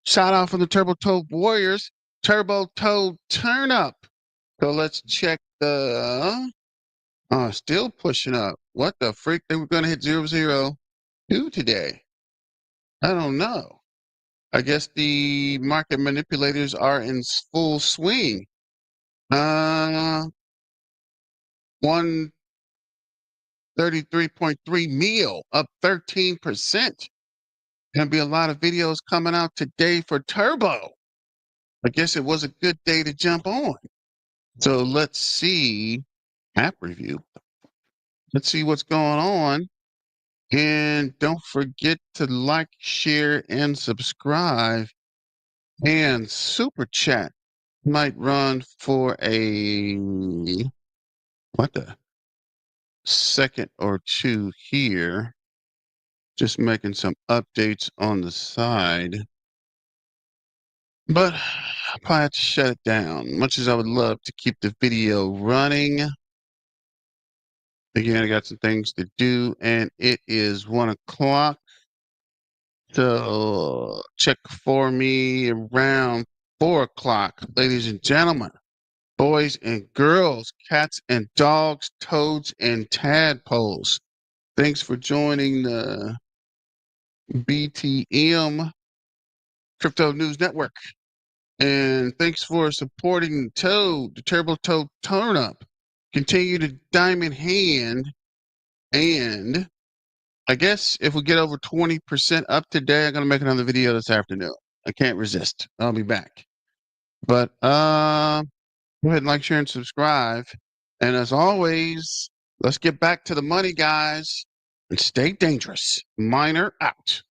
Shout out from the Turbo Toe Warriors. Turbo Toe Turn Up. So let's check the still pushing up. What the freak? They were gonna hit 002 today. I don't know. I guess the market manipulators are in full swing. 133.3 mil, up 13%. Gonna be a lot of videos coming out today for Turbo. I guess it was a good day to jump on. So let's see app review. Let's see what's going on. And don't forget to like, share, and subscribe. And super chat might run for a second or two here. Just making some updates on the side. But I'll probably have to shut it down. Much as I would love to keep the video running. Again, I got some things to do, and it is 1 o'clock. So check for me around 4 o'clock, ladies and gentlemen, boys and girls, cats and dogs, toads and tadpoles. Thanks for joining the BTM Crypto News Network. And thanks for supporting Toad, the Turbo Toad Turn Up. Continue to diamond hand. And I guess if we get over 20% up today, I'm going to make another video this afternoon. I can't resist. I'll be back. But go ahead and like, share, and subscribe. And as always, let's get back to the money, guys. And stay dangerous. Miner out.